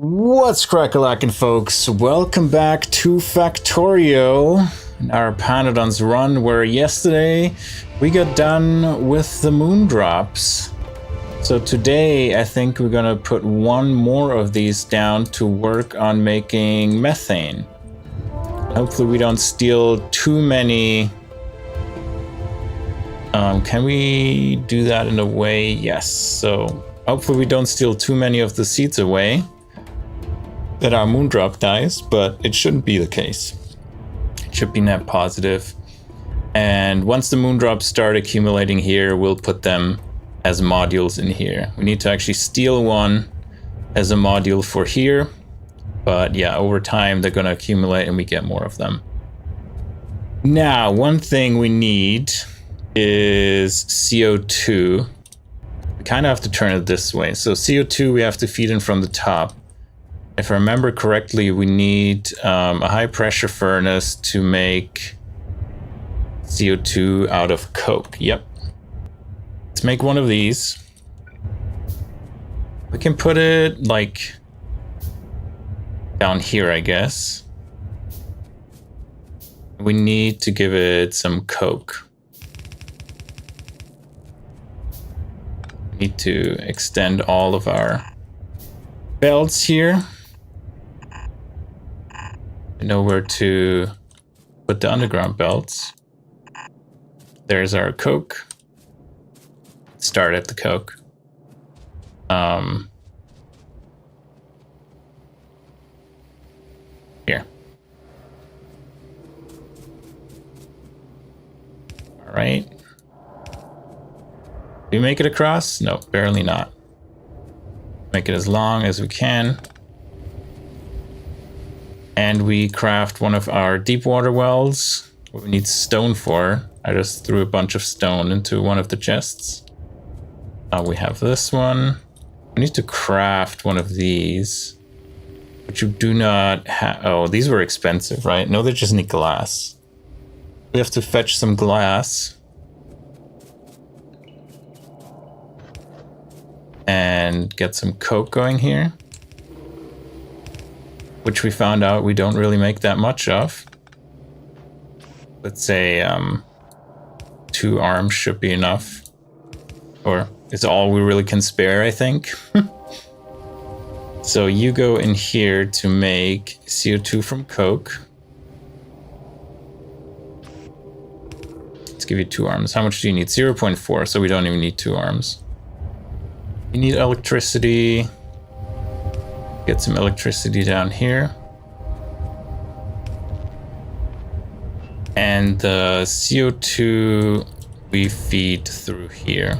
What's crackalackin, folks? Welcome back to Factorio, our Pyanodons run, where yesterday we got done with the moon drops. So today I think we're gonna put one more of these down to work on making methane. Hopefully we don't steal too many. Can we do that in a way? Yes. So hopefully we don't steal too many of the seeds away that our moon drop dies, but it shouldn't be the case. It should be net positive. And once the moon drops start accumulating here, we'll put them as modules in here. We need to actually steal one as a module for here. But yeah, over time they're gonna accumulate and we get more of them. Now, one thing we need is CO2. We kind of have to turn it this way. So CO2 we have to feed in from the top. If I remember correctly, we need a high pressure furnace to make CO2 out of coke. Yep. Let's make one of these. We can put it like down here, I guess. We need to give it some coke. We need to extend all of our belts here. I know where to put the underground belts. There's our coke. Start at the coke. Here. All right. Do we make it across? No, barely not. Make it as long as we can. And we craft one of our deep water wells. What we need stone for. I just threw a bunch of stone into one of the chests. We have this one. We need to craft one of these. But you do not have... Oh, these were expensive, right? No, they just need glass. We have to fetch some glass. And get some coke going here. Which we found out we don't really make that much of. Let's say 2 arms should be enough. Or it's all we really can spare, I think. So you go in here to make CO2 from coke. Let's give you 2 arms. How much do you need? 0.4, so we don't even need 2 arms. You need electricity. Get some electricity down here. And the CO2 we feed through here.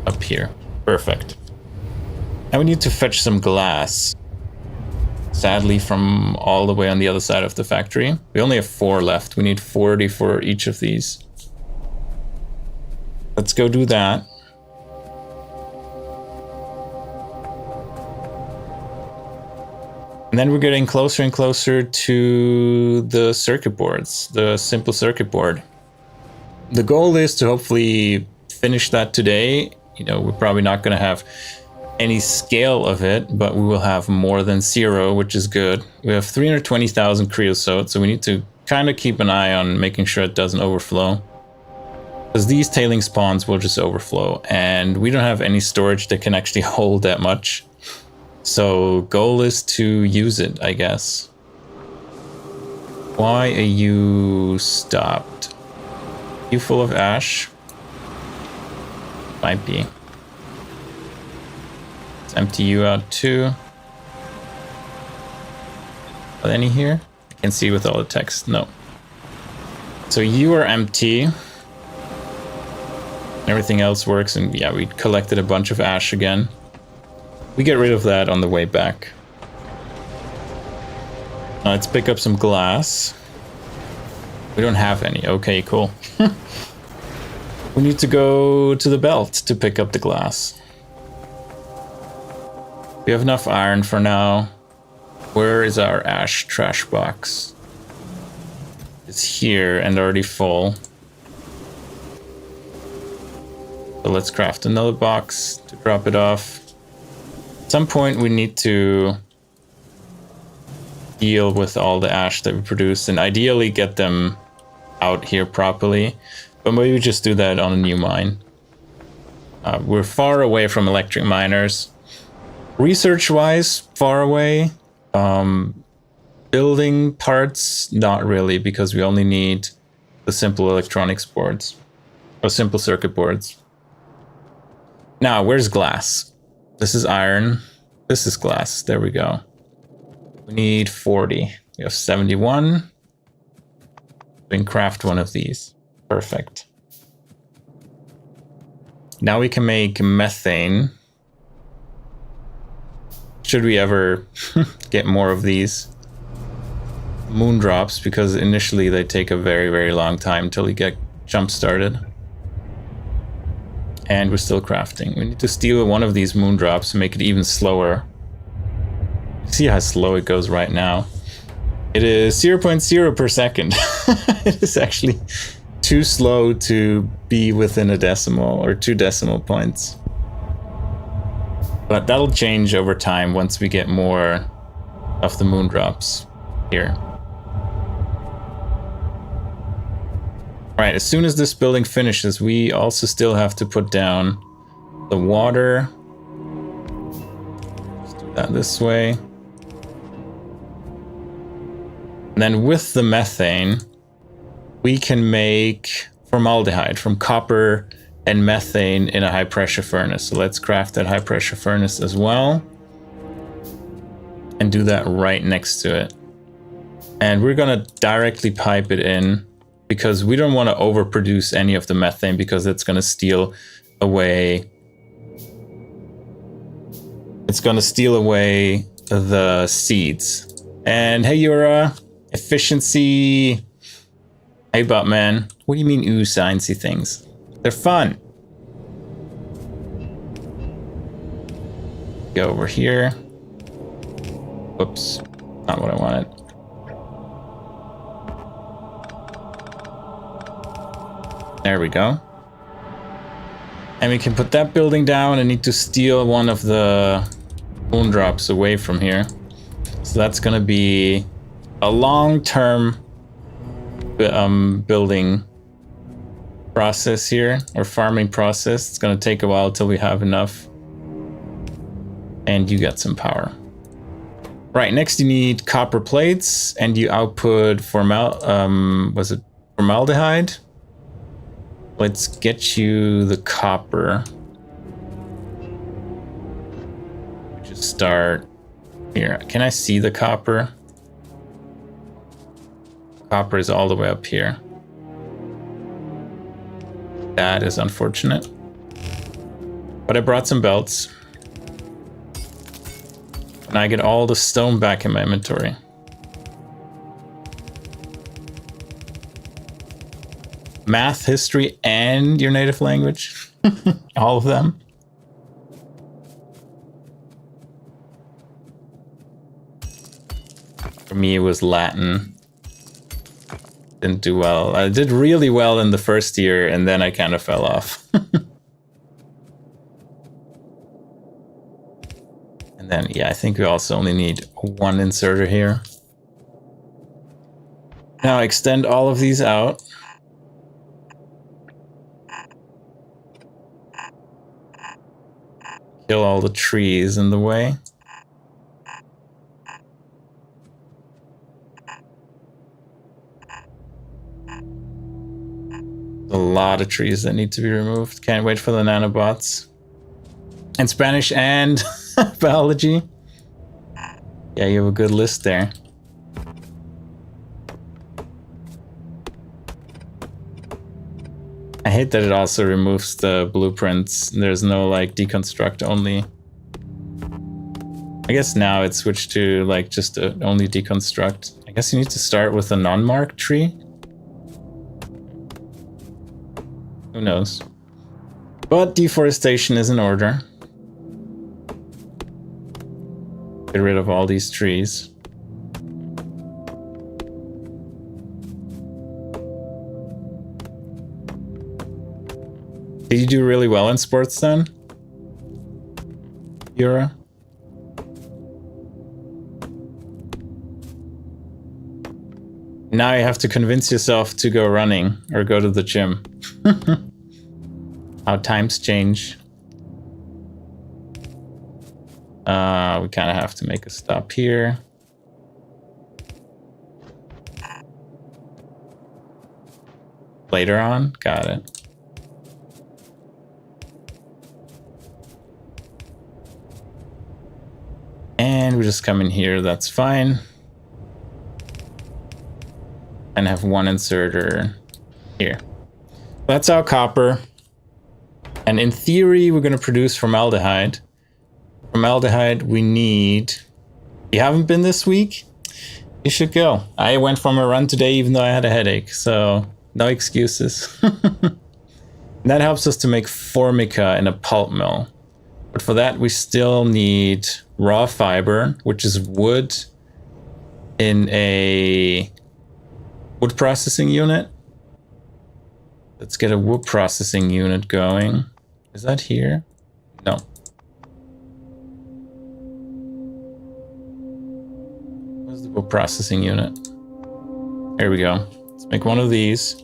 Up here. Perfect. Now we need to fetch some glass. Sadly, from all the way on the other side of the factory. We only have 4 left. We need 40 for each of these. Let's go do that. And then we're getting closer and closer to the circuit boards, the simple circuit board. The goal is to hopefully finish that today. You know, we're probably not going to have any scale of it, but we will have more than 0, which is good. We have 320,000 creosote, so we need to kind of keep an eye on making sure it doesn't overflow. Because these tailing spawns will just overflow, and we don't have any storage that can actually hold that much. So goal is to use it, I guess. Why are you stopped? You full of ash? Might be. Let's empty you out too. Are there any here? I can see with all the text. No. So you are empty. Everything else works, and yeah, we collected a bunch of ash again. We get rid of that on the way back. Let's pick up some glass. We don't have any. Okay, cool. We need to go to the belt to pick up the glass. We have enough iron for now. Where is our ash trash box? It's here and already full. So let's craft another box to drop it off. At some point we need to deal with all the ash that we produce and ideally get them out here properly, but maybe just do that on a new mine. We're far away from electric miners. Research-wise, far away. Building parts, not really, because we only need the simple electronics boards, or simple circuit boards. Now, where's glass? This is iron. This is glass. There we go. We need 40. We have 71. We can craft one of these. Perfect. Now we can make methane. Should we ever get more of these moon drops, because initially they take a very, very long time till you get jump started. And we're still crafting. We need to steal one of these moon drops and make it even slower. See how slow it goes right now. It is 0.0 per second. It is actually too slow to be within a decimal or 2 decimal points. But that'll change over time once we get more of the moon drops here. Alright, as soon as this building finishes, we also still have to put down the water. Let's do that this way. And then with the methane, we can make formaldehyde from copper and methane in a high pressure furnace. So let's craft that high pressure furnace as well. And do that right next to it. And we're gonna directly pipe it in, because we don't want to overproduce any of the methane, because it's going to steal away. It's going to steal away the seeds. And hey, Yura, efficiency. Hey, man, what do you mean, ooh, sciencey things? They're fun. Go over here. Whoops, not what I wanted. There we go. And we can put that building down and need to steal one of the moon drops away from here. So that's going to be a long-term building process here, or farming process. It's going to take a while till we have enough. And you get some power. Right, next you need copper plates, and you output formaldehyde? Let's get you the copper. Just start here. Can I see the copper? Copper is all the way up here. That is unfortunate. But I brought some belts. And I get all the stone back in my inventory. Math, history, and your native language. All of them. For me, it was Latin. Didn't do well. I did really well in the first year, and then I kind of fell off. And then, yeah, I think we also only need one inserter here. Now extend all of these out. Kill all the trees in the way. A lot of trees that need to be removed. Can't wait for the nanobots. And Spanish and biology. Yeah, you have a good list there. I hate that it also removes the blueprints. There's no like deconstruct only. I guess now it's switched to like just only deconstruct. I guess you need to start with a non-marked tree. Who knows? But deforestation is in order. Get rid of all these trees. Did you do really well in sports then, Yura? now you have to convince yourself to go running or go to the gym. How times change. We kind of have to make a stop here. Later on, got it. And we just come in here, that's fine. And have one inserter here. That's our copper. And in theory, we're going to produce formaldehyde. Formaldehyde we need. You haven't been this week? You should go. I went from a run today even though I had a headache, so no excuses. That helps us to make formica in a pulp mill. But for that, we still need raw fiber, which is wood in a wood processing unit. Let's get a wood processing unit going. Is that here? No. Where's the wood processing unit? Here we go. Let's make one of these.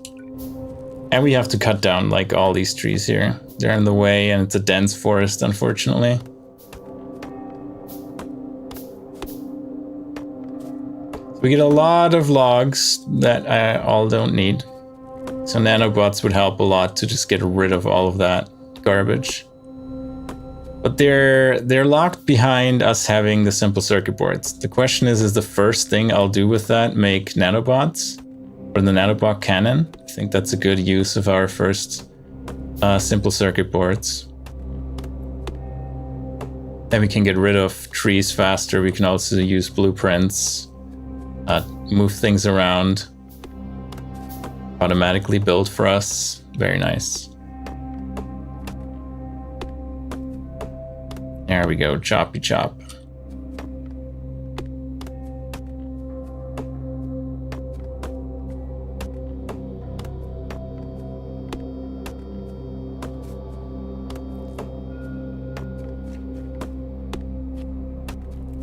And we have to cut down like all these trees here. They're in the way and it's a dense forest, unfortunately. So we get a lot of logs that I all don't need. So nanobots would help a lot to just get rid of all of that garbage. But they're locked behind us having the simple circuit boards. The question is the first thing I'll do with that make nanobots? Or the nanobot cannon? I think that's a good use of our first simple circuit boards. Then we can get rid of trees faster. We can also use blueprints, move things around, automatically build for us. Very nice. There we go, choppy chop.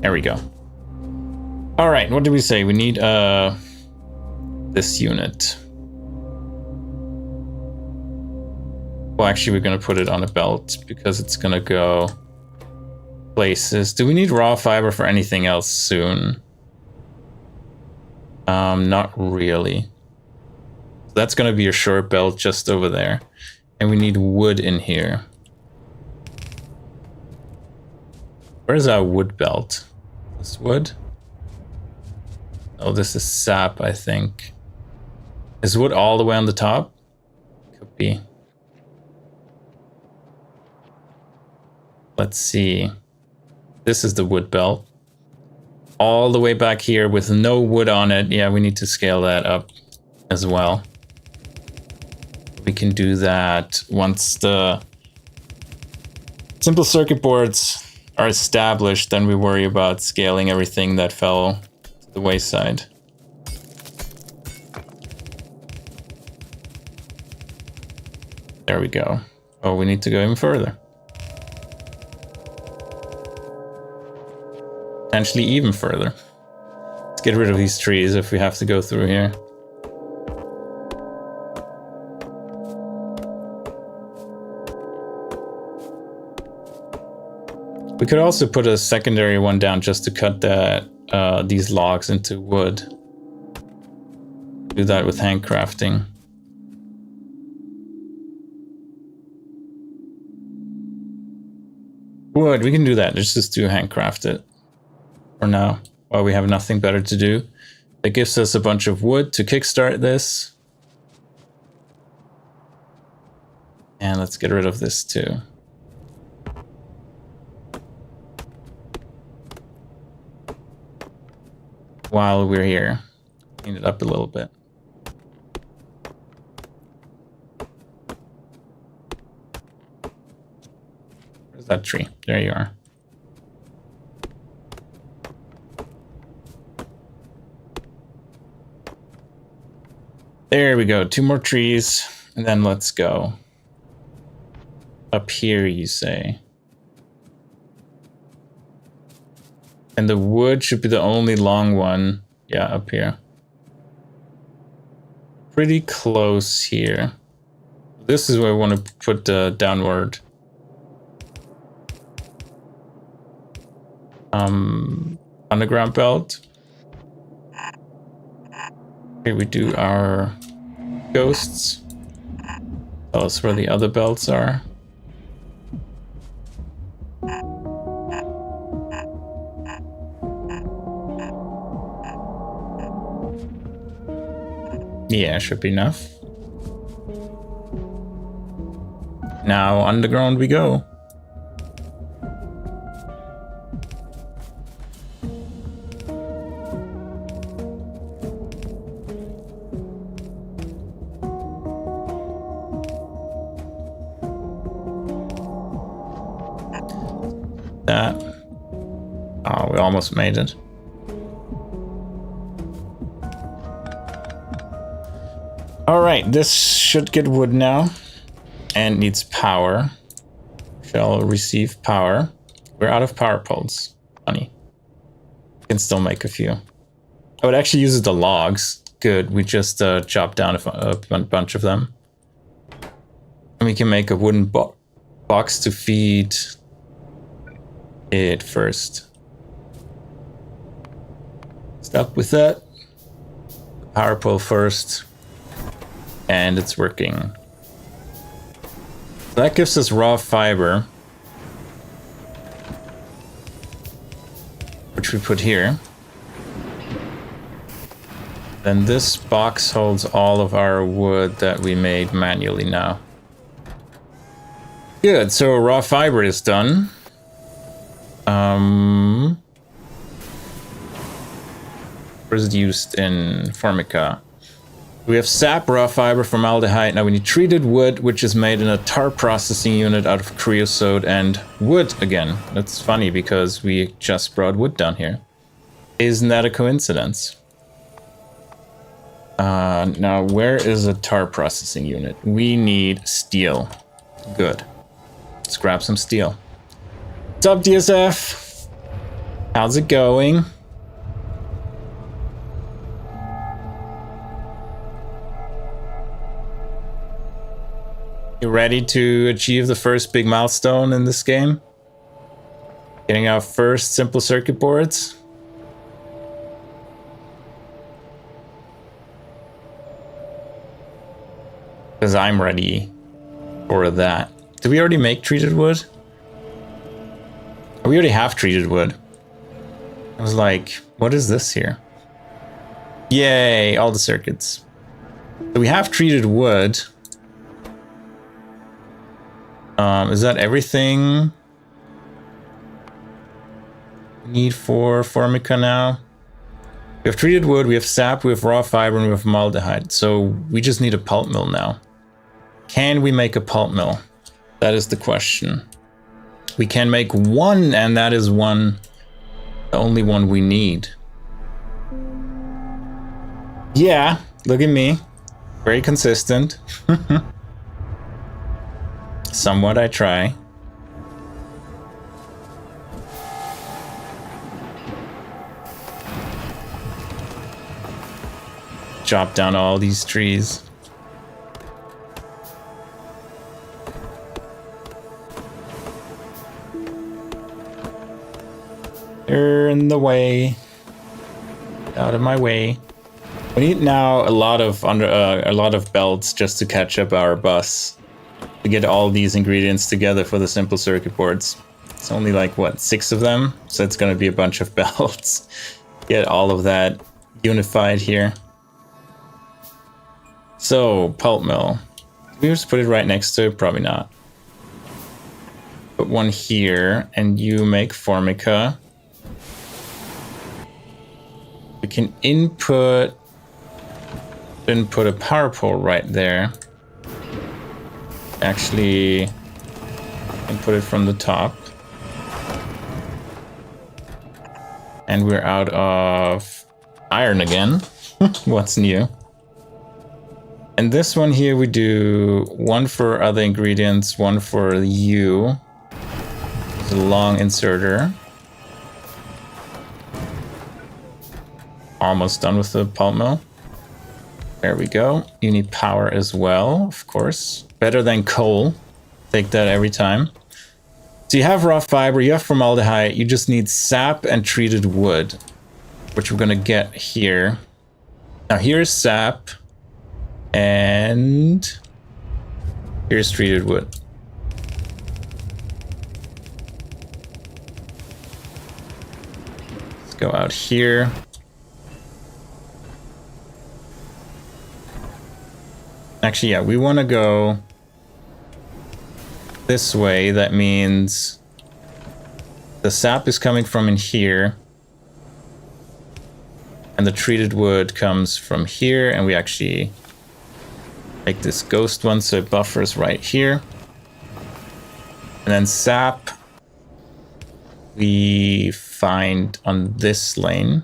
There we go. All right, what did we say? We need this unit. Well, actually, we're gonna put it on a belt because it's gonna go places. Do we need raw fiber for anything else soon? Not really. That's gonna be a short belt just over there. And we need wood in here. Where's our wood belt? This wood? Oh, this is sap, I think. Is wood all the way on the top? Could be. Let's see. This is the wood belt. All the way back here with no wood on it. Yeah, we need to scale that up as well. We can do that once the simple circuit boards are established, then we worry about scaling everything that fell to the wayside. There we go. Oh, we need to go even further. Potentially even further. Let's get rid of these trees if we have to go through here. We could also put a secondary one down just to cut that these logs into wood. Do that with handcrafting. Wood, we can do that. Let's just do handcraft it for now, while we have nothing better to do. It gives us a bunch of wood to kickstart this. And let's get rid of this too. While we're here, clean it up a little bit. Where's that tree? There you are. There we go. 2 more trees, and then let's go. Up here, you say. And the wood should be the only long one. Yeah, up here. pretty close here. This is where we want to put the downward underground belt. Here we do our ghosts. Tell us where the other belts are. Yeah, should be enough. Now underground we go. That. Oh, we almost made it. Alright, this should get wood now. And needs power. Shall receive power. We're out of power poles. Funny. Can still make a few. Oh, it actually uses the logs. Good, we just chopped down a bunch of them. And we can make a wooden box to feed it first. Stop with that. Power pole first. And it's working. So that gives us raw fiber, which we put here. Then this box holds all of our wood that we made manually now. Good, so raw fiber is done. Where is it used in Formica? We have sap, raw fiber, formaldehyde. Now we need treated wood, which is made in a tar processing unit out of creosote and wood again. That's funny because we just brought wood down here. Isn't that a coincidence? Now where is a tar processing unit? We need steel. Good. Let's grab some steel. What's up, DSF? How's it going? You ready to achieve the first big milestone in this game? Getting our first simple circuit boards? Because I'm ready for that. Did we already make treated wood? We already have treated wood. I was like, what is this here? Yay, all the circuits. So we have treated wood. Is that everything we need for Formica now? We have treated wood, we have sap, we have raw fiber, and we have formaldehyde. So we just need a pulp mill now. Can we make a pulp mill? That is the question. We can make one, and that is one, the only one we need. Yeah, look at me. Very consistent. Somewhat I try. Chop down all these trees. They're in the way. Out of my way. We need now a lot of belts just to catch up our bus. To get all these ingredients together for the simple circuit boards. It's only like, what, 6 of them? So it's gonna be a bunch of belts. Get all of that unified here. So, pulp mill. Did we just put it right next to it? Probably not. Put one here, and you make Formica. We can input a power pole right there. Actually, input it from the top. And we're out of iron again. What's new? And this one here we do one for other ingredients, one for you. It's a long inserter. Almost done with the pulp mill. There we go. You need power as well, of course. Better than coal. Take that every time. So you have raw fiber, you have formaldehyde, you just need sap and treated wood, which we're gonna get here. Now here's sap, and here's treated wood. Let's go out here. Actually, yeah, we want to go this way. That means the sap is coming from in here, and the treated wood comes from here, and we actually make this ghost one so it buffers right here. And then sap we find on this lane.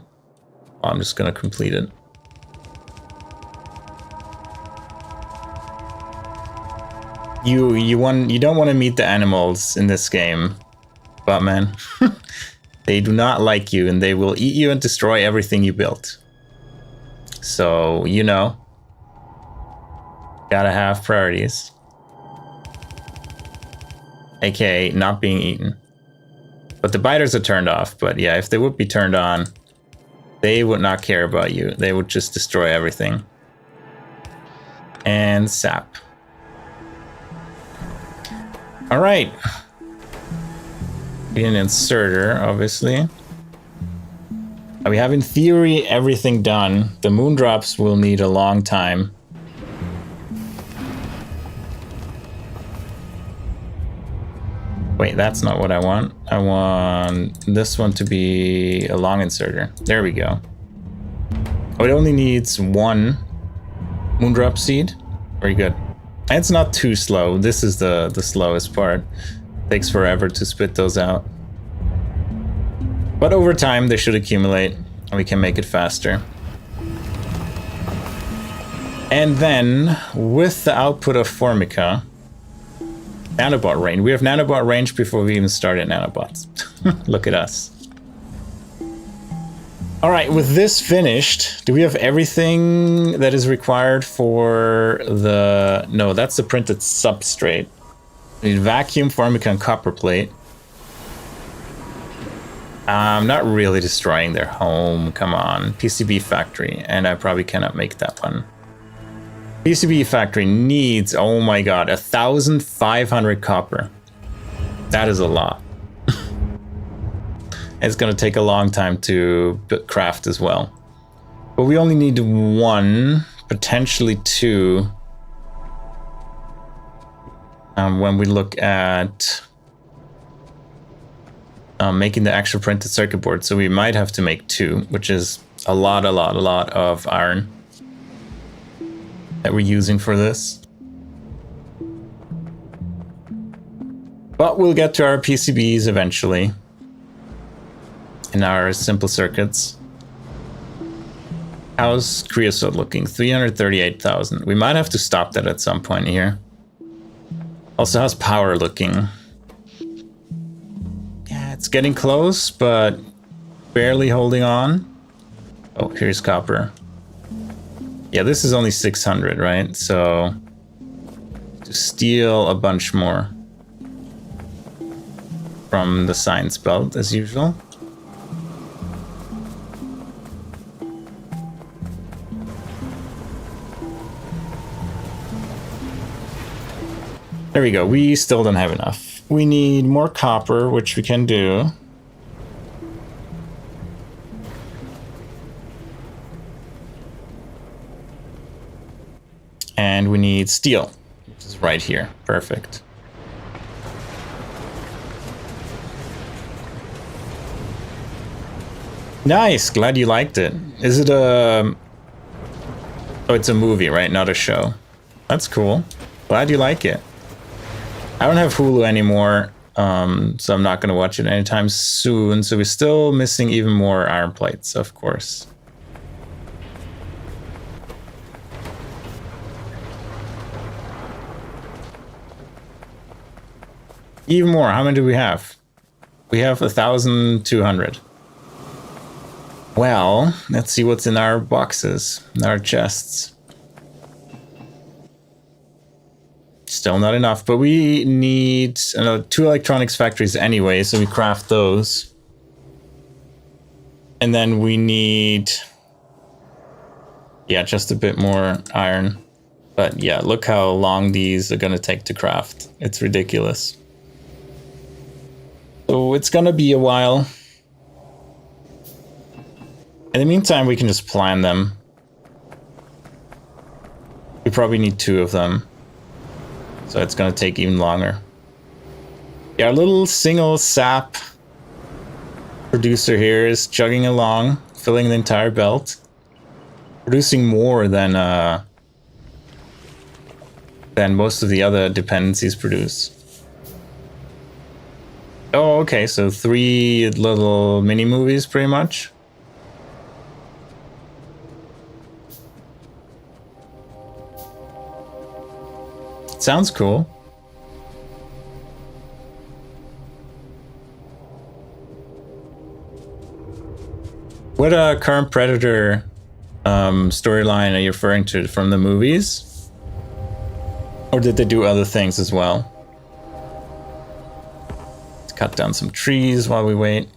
I'm just going to complete it. You don't want to meet the animals in this game, Batman. They do not like you, and they will eat you and destroy everything you built. So, you know, gotta have priorities. AKA not being eaten. But the biters are turned off, but yeah, if they would be turned on, they would not care about you. They would just destroy everything. And sap. All right. Be an inserter, obviously. We have, in theory, everything done. The moondrops will need a long time. Wait, that's not what I want. I want this one to be a long inserter. There we go. Oh, it only needs one moondrop seed. Very good. And it's not too slow. This is the slowest part. Takes forever to spit those out. But over time, they should accumulate, and we can make it faster. And then, with the output of Formica, Nanobot range. We have Nanobot range before we even started Nanobots. Look at us. All right, with this finished, do we have everything that is required for the... No, that's the printed substrate. We need vacuum, Formica, and copper plate. I'm not really destroying their home. Come on. PCB factory. And I probably cannot make that one. PCB factory needs, oh my god, 1,500 copper. That is a lot. It's going to take a long time to craft as well. But we only need one, potentially two. When we look at making the actual printed circuit board. So we might have to make two, which is a lot of iron that we're using for this. But we'll get to our PCBs eventually in our simple circuits. How's creosote looking? 338,000. We might have to stop that at some point here. Also, how's power looking? Yeah, it's getting close, but barely holding on. Oh, here's copper. Yeah, this is only 600, right? So to steal a bunch more from the science belt as usual. There we go. We still don't have enough. We need more copper, which we can do. And we need steel, which is right here. Perfect. Nice. Glad you liked it. Is it a... Oh, it's a movie, right? Not a show. That's cool. Glad you like it. I don't have Hulu anymore, so I'm not going to watch it anytime soon. So we're still missing even more iron plates, of course. Even more. How many do we have? We have 1,200. Well, let's see what's in our boxes, in our chests. Still not enough, but we need 2 electronics factories anyway, so we craft those. And then we need, yeah, just a bit more iron. But yeah, look how long these are gonna take to craft. It's ridiculous. So it's gonna be a while. In the meantime, we can just plan them. We probably need 2 of them. So it's gonna take even longer. Yeah, our little single sap producer here is chugging along, filling the entire belt. Producing more than most of the other dependencies produce. Oh, okay, so 3 little mini movies pretty much. Sounds cool. What current Predator storyline are you referring to, from the movies? Or did they do other things as well? Let's cut down some trees while we wait.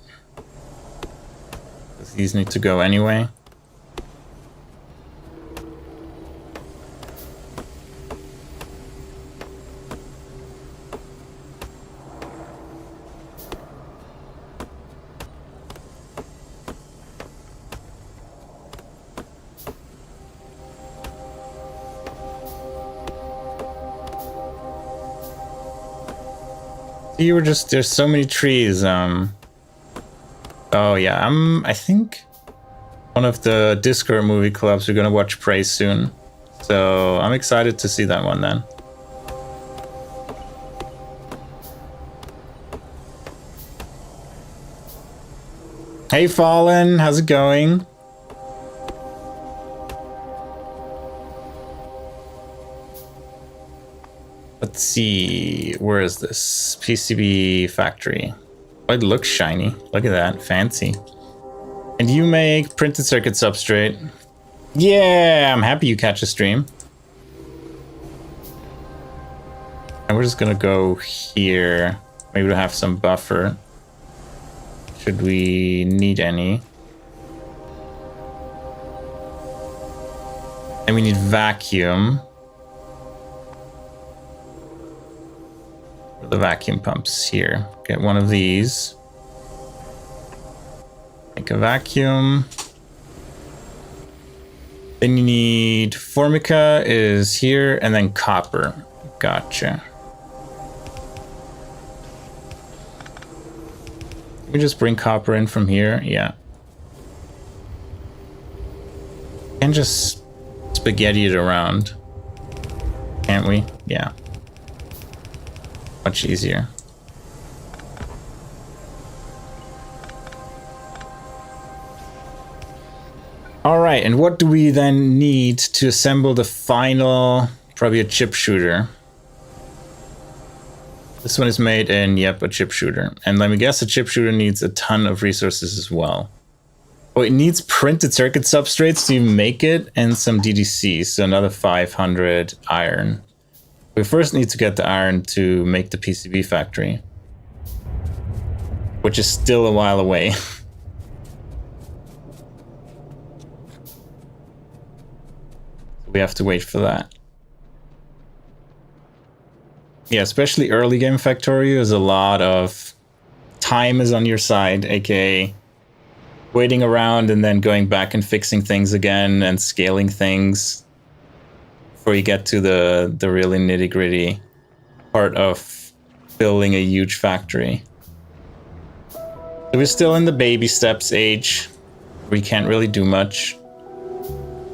These need to go anyway. You were just, there's so many trees. Oh yeah, I think one of the Discord movie clubs we're gonna watch Prey soon. So I'm excited to see that one then. Hey Fallen, how's it going? Let's see, where is this? PCB factory. Oh, it looks shiny. Look at that, fancy. And you make printed circuit substrate. Yeah, I'm happy you catch a stream. And we're just gonna go here. Maybe we'll have some buffer. Should we need any. And we need vacuum. The vacuum pumps here. Get one of these. Make a vacuum. Then you need formica is here, and then copper. Gotcha. Can we just bring copper in from here? Yeah. And just spaghetti it around. Can't we? Yeah. Much easier. All right, and what do we then need to assemble the final, probably a chip shooter? This one is made in, yep, a chip shooter. And let me guess, a chip shooter needs a ton of resources as well. Oh, it needs printed circuit substrates to make it, and some DDC, so another 500 iron. We first need to get the iron to make the PCB factory, which is still a while away. We have to wait for that. Yeah, especially early game Factorio is a lot of time is on your side, aka waiting around and then going back and fixing things again and scaling things before you get to the really nitty-gritty part of building a huge factory. So we're still in the baby steps age. We can't really do much.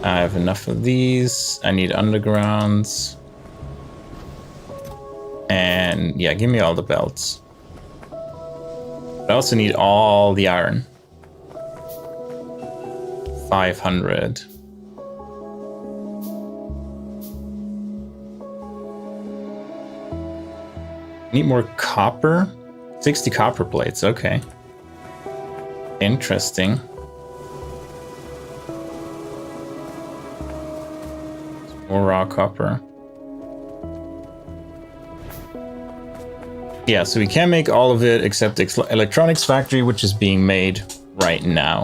I have enough of these. I need undergrounds. And yeah, give me all the belts. I also need all the iron. 500. Need more copper? 60 copper plates, okay. Interesting. More raw copper. Yeah, so we can make all of it except the electronics factory, which is being made right now.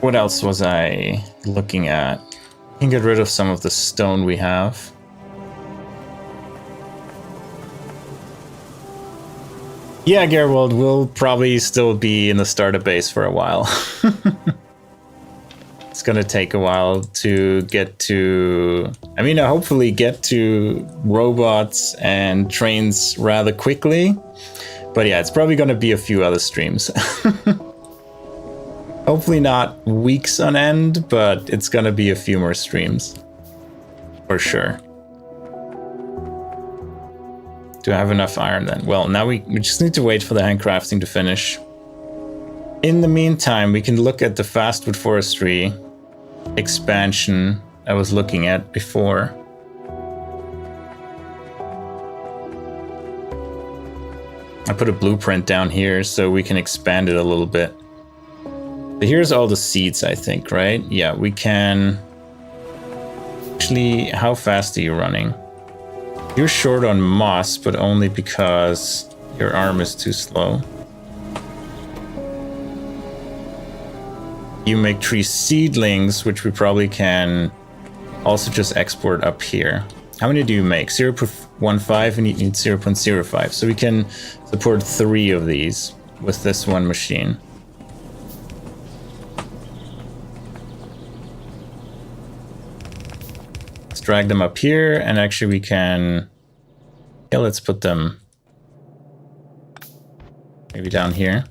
What else was I looking at? We can get rid of some of the stone we have. Yeah, Gerwald will probably still be in the starter base for a while. It's gonna take a while to get to... I mean, hopefully get to robots and trains rather quickly. But yeah, it's probably gonna be a few other streams. Hopefully not weeks on end, but it's gonna be a few more streams. For sure. Do I have enough iron then? Well, now we just need to wait for the handcrafting to finish. In the meantime, we can look at the fastwood forestry expansion I was looking at before. I put a blueprint down here so we can expand it a little bit. So here's all the seeds, I think, right? Yeah, we can... Actually, how fast are you running? You're short on moss, but only because your arm is too slow. You make tree seedlings, which we probably can also just export up here. How many do you make? 0.15 and you need 0.05. So we can support 3 of these with this one machine. Let's drag them up here, and actually we can... Yeah, let's put them maybe down here.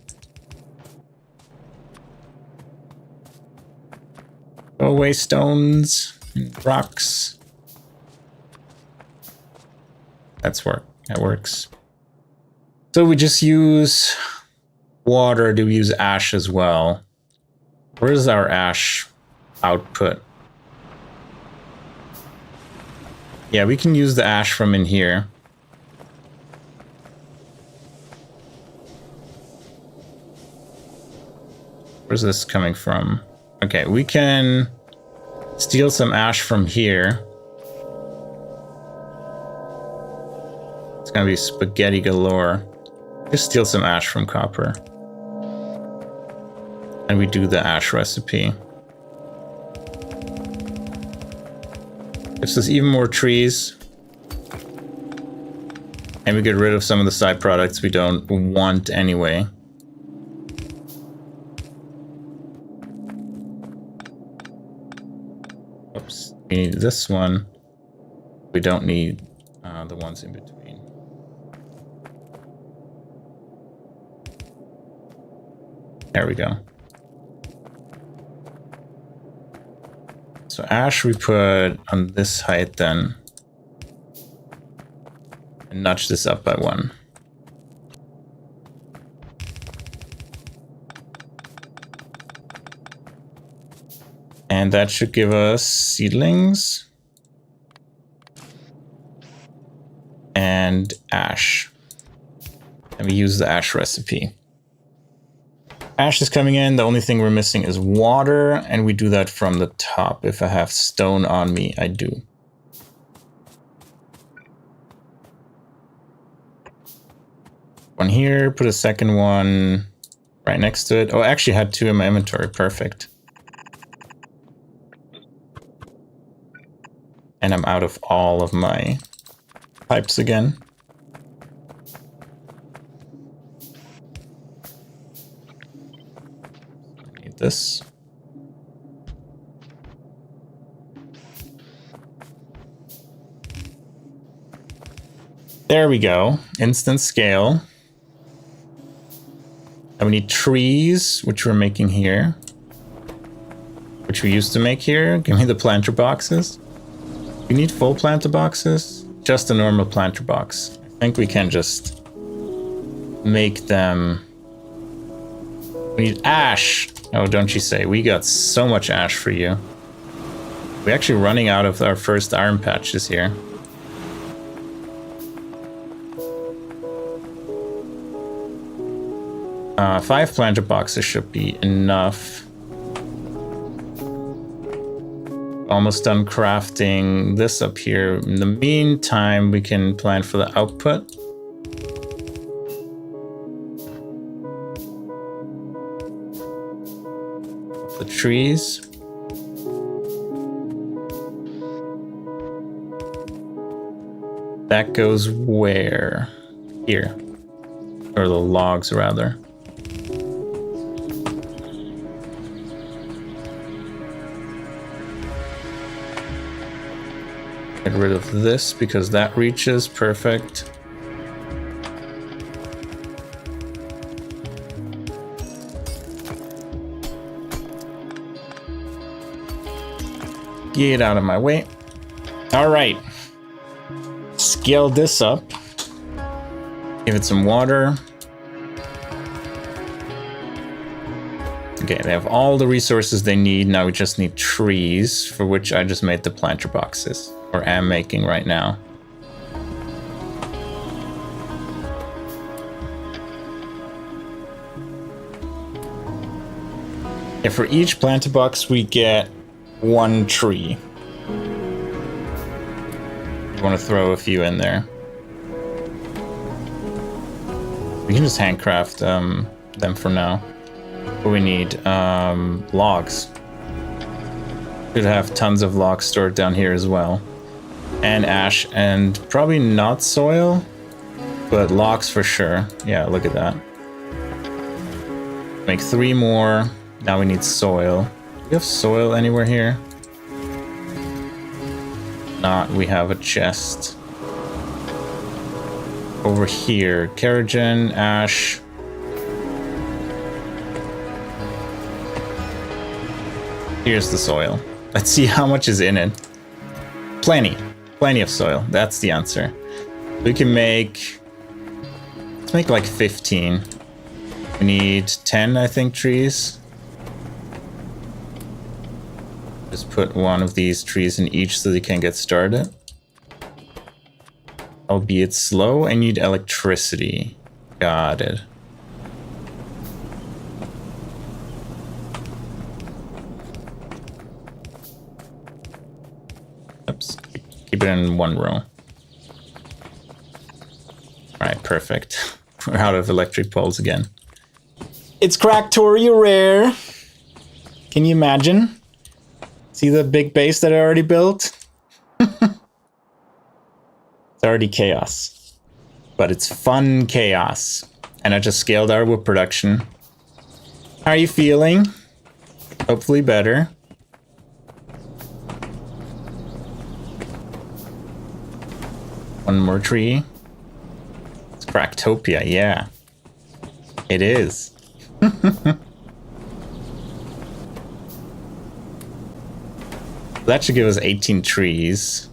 Go away, stones and rocks. That works. So we just use water. Do we use ash as well? Where is our ash output? Yeah, we can use the ash from in here. Where's this coming from? Okay, we can steal some ash from here. It's gonna be spaghetti galore. Just steal some ash from copper. And we do the ash recipe. Gives us even more trees. And we get rid of some of the side products we don't want anyway. Oops, we need this one. We don't need the ones in between. There we go. So ash we put on this height then. And notch this up by 1. And that should give us seedlings. And ash. And we use the ash recipe. Ash is coming in. The only thing we're missing is water. And we do that from the top. If I have stone on me, I do. One here, put a second one right next to it. Oh, I actually had 2 in my inventory. Perfect. And I'm out of all of my pipes again. I need this. There we go. Instant scale. And we need trees, which we're making here. Which we used to make here. Give me the planter boxes. We need full planter boxes? Just a normal planter box. I think we can just make them... We need ash! Oh, don't you say. We got so much ash for you. We're actually running out of our first iron patches here. Five planter boxes should be enough. Almost done crafting this up here. In the meantime, we can plan for the output. The trees. That goes where? Here. Or the logs, rather. Get rid of this because that reaches. Perfect. Get out of my way. All right. Scale this up. Give it some water. Okay, they have all the resources they need. Now we just need trees, for which I just made the planter boxes, or am making right now. Yeah, for each planter box we get 1 tree. You want to throw a few in there. We can just handcraft them for now. But we need logs. Should have tons of logs stored down here as well. And ash, and probably not soil, but logs for sure. Yeah, look at that. Make 3 more. Now we need soil. Do we have soil anywhere here? Not, we have a chest. Over here, Keragen, ash. Here's the soil. Let's see how much is in it. Plenty of soil. That's the answer. We can make, let's make like 15. We need 10, I think, trees. Just put one of these trees in each so they can get started. Albeit slow, I need electricity. Got it. Oops. Keep it in 1 row. Alright, perfect. We're out of electric poles again. It's Factorio Rare! Can you imagine? See the big base that I already built? It's already chaos. But it's fun chaos. And I just scaled our wood production. How are you feeling? Hopefully better. One more tree. It's Cracktopia, yeah. It is. That should give us 18 trees.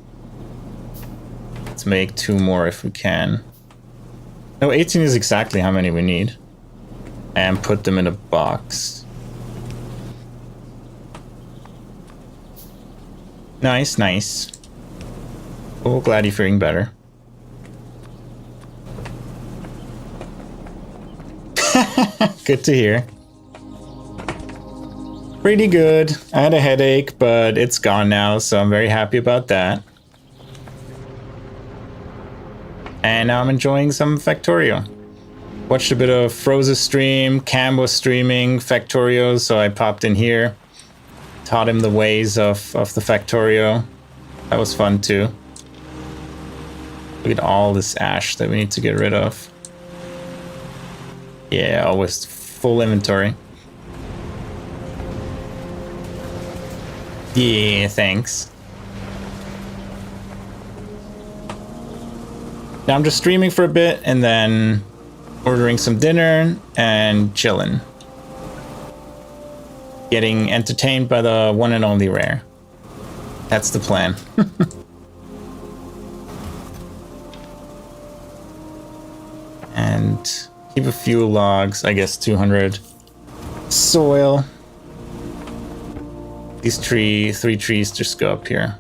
Let's make 2 more if we can. No, 18 is exactly how many we need. And put them in a box. Nice, nice. Oh, glad you're feeling better. Good to hear. Pretty good. I had a headache, but it's gone now, so I'm very happy about that. And now I'm enjoying some Factorio. Watched a bit of Froze's stream. Cam was streaming Factorio, so I popped in here. Taught him the ways of the Factorio. That was fun too. Look at all this ash that we need to get rid of. Yeah, always full inventory. Yeah, thanks. Now I'm just streaming for a bit and then ordering some dinner and chilling. Getting entertained by the one and only Rare. That's the plan. And keep a few logs, I guess 200. Soil. These 3 trees just go up here.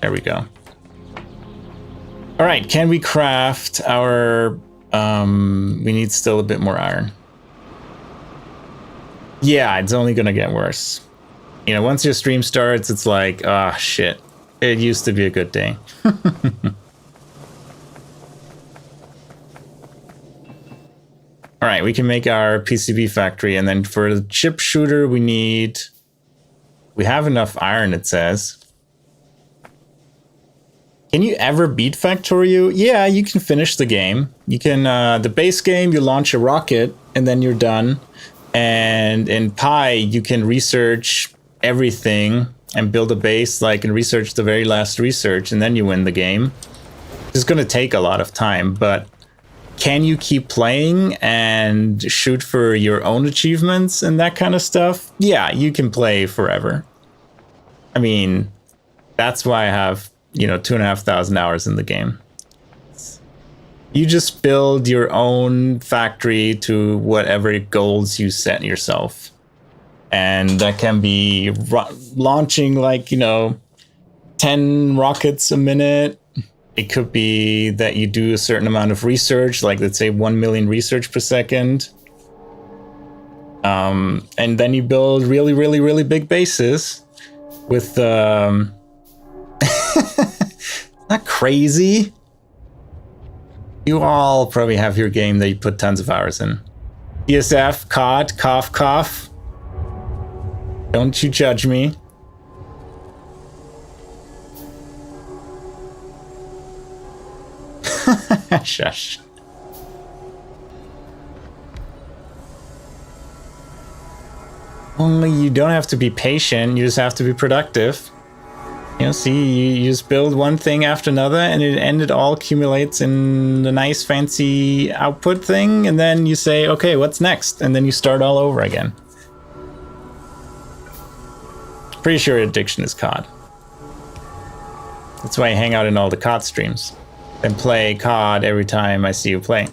There we go. All right, can we craft our, we need still a bit more iron. Yeah, it's only gonna get worse. You know, once your stream starts, it's like, ah, oh, shit. It used to be a good day. All right, we can make our PCB factory, and then for the chip shooter, we have enough iron, it says. Can you ever beat Factorio? Yeah, you can finish the game. You can, the base game, you launch a rocket, and then you're done. And in Pi, you can research everything and build a base, like, and research the very last research, and then you win the game. It's going to take a lot of time, but can you keep playing and shoot for your own achievements and that kind of stuff? Yeah, you can play forever. I mean, that's why I have, you know, 2,500 hours in the game. You just build your own factory to whatever goals you set yourself. And that can be launching, like, you know, 10 rockets a minute. It could be that you do a certain amount of research, like, let's say 1 million research per second. And then you build really, really, really big bases with... not crazy. You all probably have your game that you put tons of hours in. ESF, COD, cough, cough. Don't you judge me. Shush. Only you don't have to be patient, you just have to be productive. You know, see, you just build one thing after another, and it all accumulates in a nice fancy output thing, and then you say, okay, what's next? And then you start all over again. Pretty sure addiction is COD. That's why I hang out in all the COD streams and play COD every time I see you play.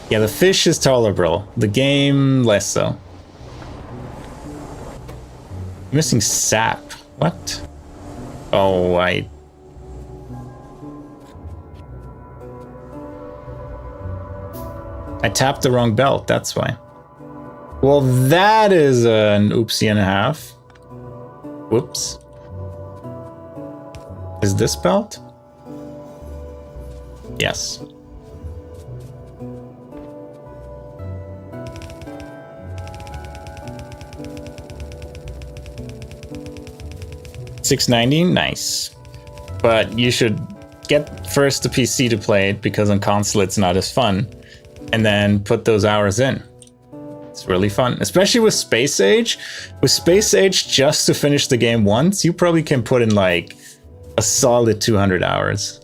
Yeah, the fish is tolerable. The game, less so. Missing sap. What? Oh, I tapped the wrong belt, that's why. Well, that is an oopsie and a half. Whoops. Is this belt? Yes. $690, nice. But you should get first the PC to play it, because on console it's not as fun, and then put those hours in. It's really fun, especially with Space Age. With Space Age, just to finish the game once, you probably can put in like a solid 200 hours.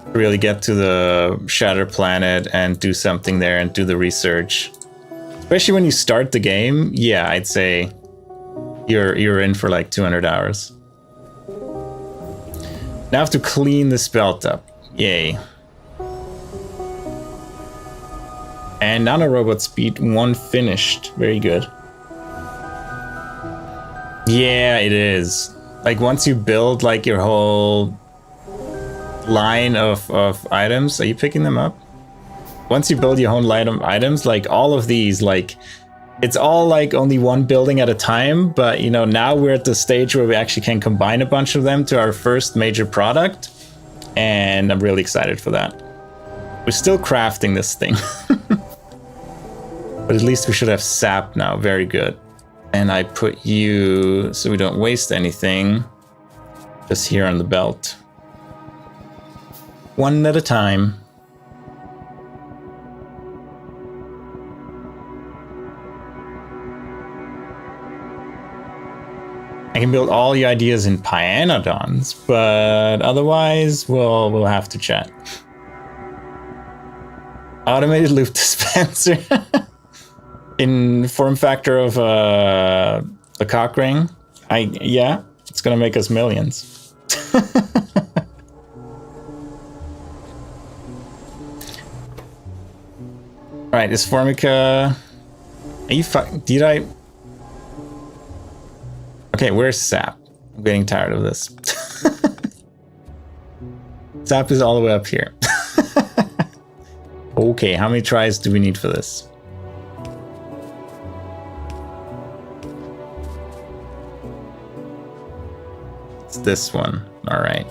Really get to the Shatter Planet and do something there and do the research. Especially when you start the game, yeah, I'd say you're in for like 200 hours. Now I have to clean this belt up. Yay. And Nanorobot Speed 1 finished. Very good. Yeah, it is. Like, once you build like your whole line of items, are you picking them up? Once you build your whole line of items, like all of these, like, it's all like only one building at a time, but you know, now we're at the stage where we actually can combine a bunch of them to our first major product, and I'm really excited for that. We're still crafting this thing. But at least we should have sap now. Very good. And I put you, so we don't waste anything, just here on the belt. One at a time. I can build all your ideas in Pyanodons, but otherwise we'll have to chat. Automated loop dispenser. In form factor of a cock ring. Yeah, it's gonna make us millions. Alright, is Formica... Are you did I... Okay, where's Sap? I'm getting tired of this. Sap is all the way up here. Okay, how many tries do we need for this? It's this one. Alright.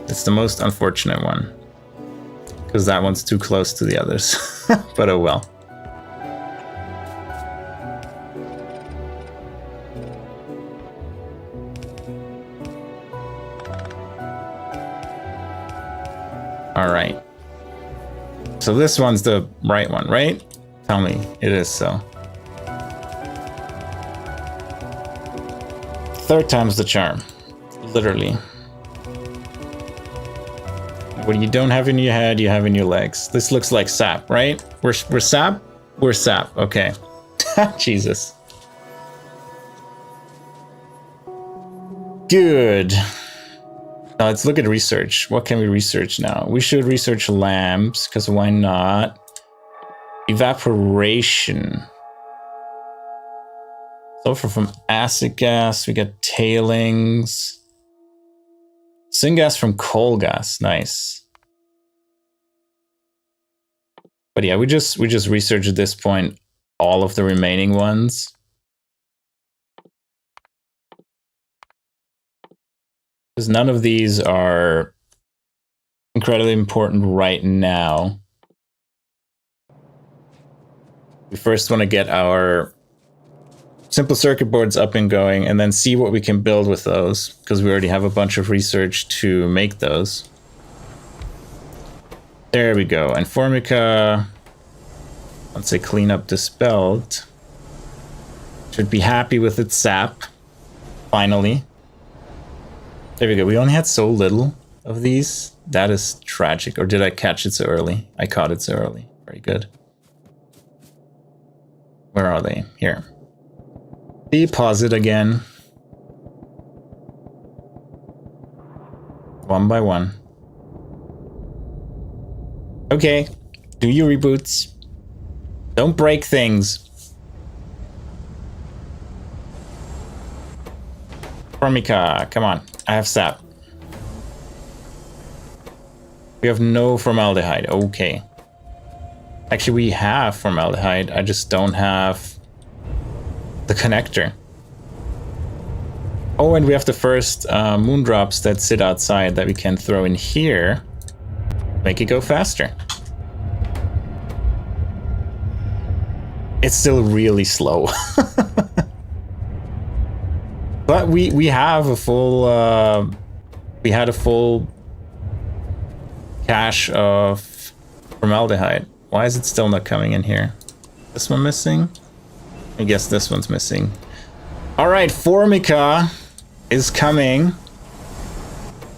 It's the most unfortunate one. Because that one's too close to the others. But oh well. Alright. So this one's the right one, right? Tell me it is so. Third time's the charm. Literally. What you don't have in your head, you have in your legs. This looks like sap, right? We're sap? We're sap. Okay. Jesus. Good. Now let's look at research. What can we research now? We should research lamps, because why not? Evaporation. Sulfur from acid gas. We get tailings. Syngas from coal gas. Nice. But yeah, we just researched at this point all of the remaining ones. Because none of these are incredibly important right now. We first want to get our simple circuit boards up and going, and then see what we can build with those, because we already have a bunch of research to make those. There we go. And Formica, once they clean up Dispelled, should be happy with its sap. Finally. There we go. We only had so little of these. That is tragic. Or did I catch it so early? I caught it so early. Very good. Where are they? Here. Deposit again. One by one. Okay. Do your reboots. Don't break things. Formica, come on. I have sap. We have no formaldehyde. Okay. Actually, we have formaldehyde. I just don't have the connector. Oh, and we have the first moondrops that sit outside that we can throw in here. Make it go faster. It's still really slow. But we have a full we had a full cache of formaldehyde. Why is it still not coming in here? This one missing? I guess this one's missing. All right, Formica is coming.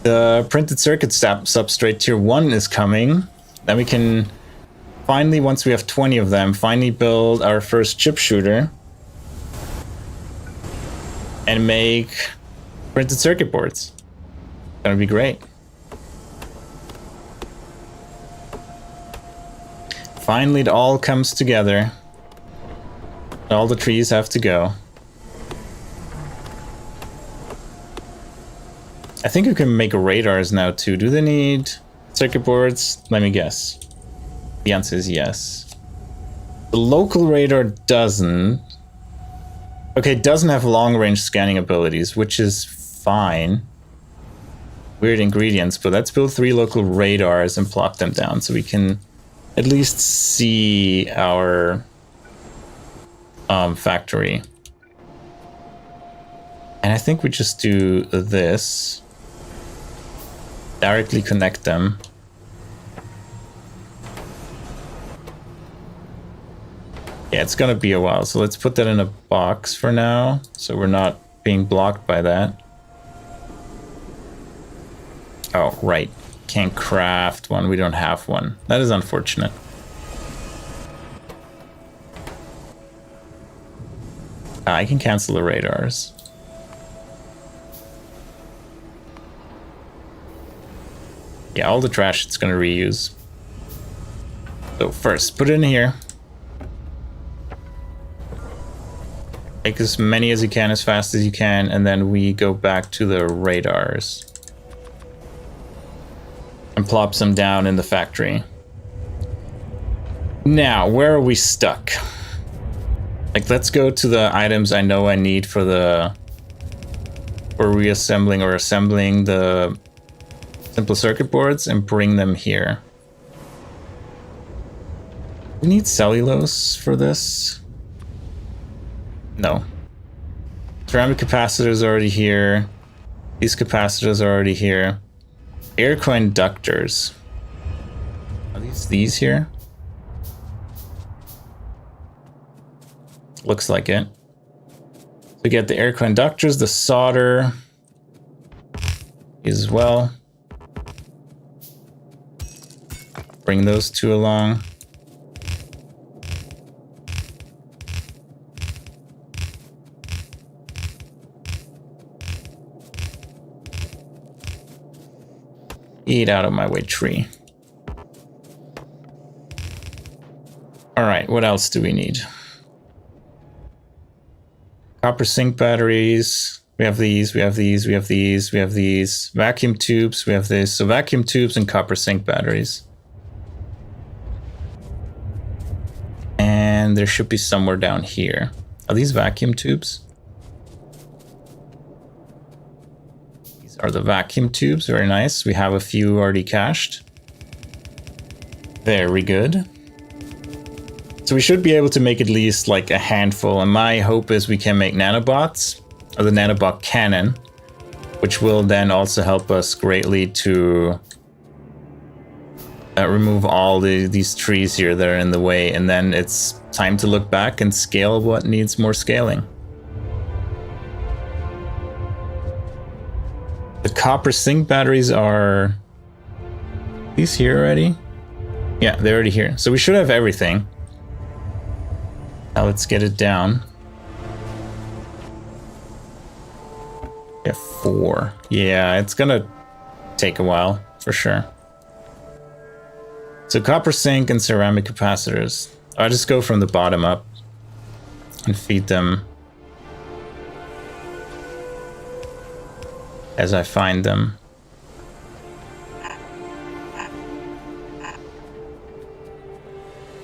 The printed circuit substrate tier 1 is coming. Then we can finally, once we have 20 of them, finally build our first chip shooter. And make printed circuit boards. It's gonna be great. Finally, it all comes together. All the trees have to go. I think we can make radars now too. Do they need circuit boards? Let me guess. The answer is yes. The local radar doesn't. Okay, it doesn't have long-range scanning abilities, which is fine. Weird ingredients, but let's build 3 local radars and plop them down so we can at least see our factory. And I think we just do this. Directly connect them. Yeah, it's gonna be a while, so let's put that in a box for now, so we're not being blocked by that. Oh, right. Can't craft one, we don't have one. That is unfortunate. I can cancel the radars. Yeah, all the trash it's gonna reuse. So first, put it in here. Make as many as you can, as fast as you can, and then we go back to the radars. and plops them down in the factory. Now, where are we stuck? Like, let's go to the items I know I need for reassembling or assembling the simple circuit boards and bring them here. We need cellulose for this? No. Ceramic capacitors are already here. These capacitors are already here. Air conductors. Are these here? Looks like it. So we get the air conductors, the solder as well. Bring those two along. Eat out of my way, tree. All right, what else do we need? Copper zinc batteries. We have these, we have these, we have these, we have these. Vacuum tubes, we have this. So vacuum tubes and copper zinc batteries. And there should be somewhere down here. Are these vacuum tubes? These are the vacuum tubes, very nice. We have a few already cached. Very good. So we should be able to make at least like a handful, and my hope is we can make nanobots, or the nanobot cannon, which will then also help us greatly to remove all these trees here that are in the way, and then it's time to look back and scale what needs more scaling. The copper zinc batteries are these here already? Yeah, they're already here. So we should have everything. Now let's get it down. Yeah, 4. Yeah, it's gonna take a while for sure. So copper zinc and ceramic capacitors. I'll just go from the bottom up and feed them as I find them.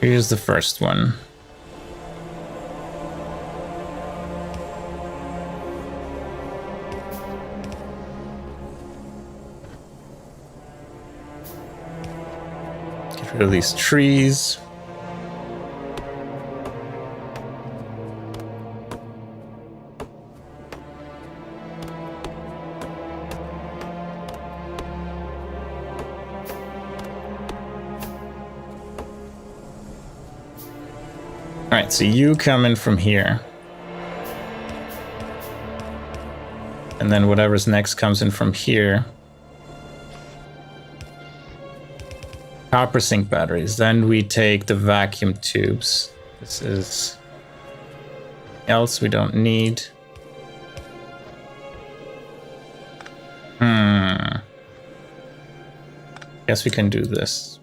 Here's the first one. Get rid of these trees. Alright, so you come in from here. And then whatever's next comes in from here. Copper zinc batteries. Then we take the vacuum tubes. This is else we don't need. Guess we can do this.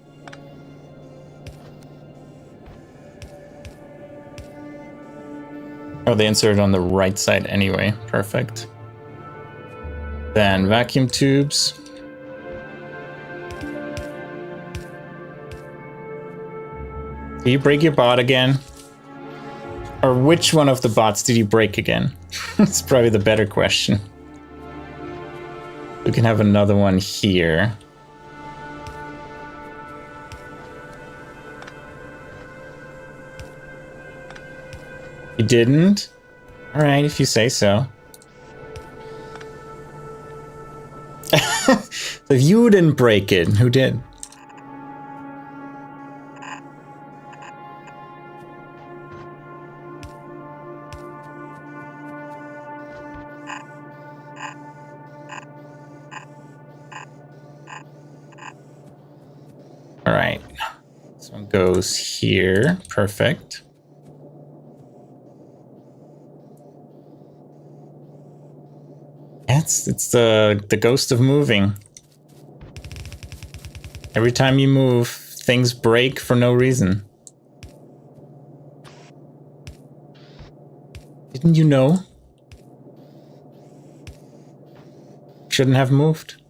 Oh, they inserted on the right side anyway. Perfect. Then vacuum tubes. Did you break your bot again? Or which one of the bots did you break again? It's probably the better question. We can have another one here. You didn't? All right, if you say so. So if you didn't break it, who did? All right, this one goes here. Perfect. It's the ghost of moving. Every time you move, things break for no reason. Didn't you know? Shouldn't have moved.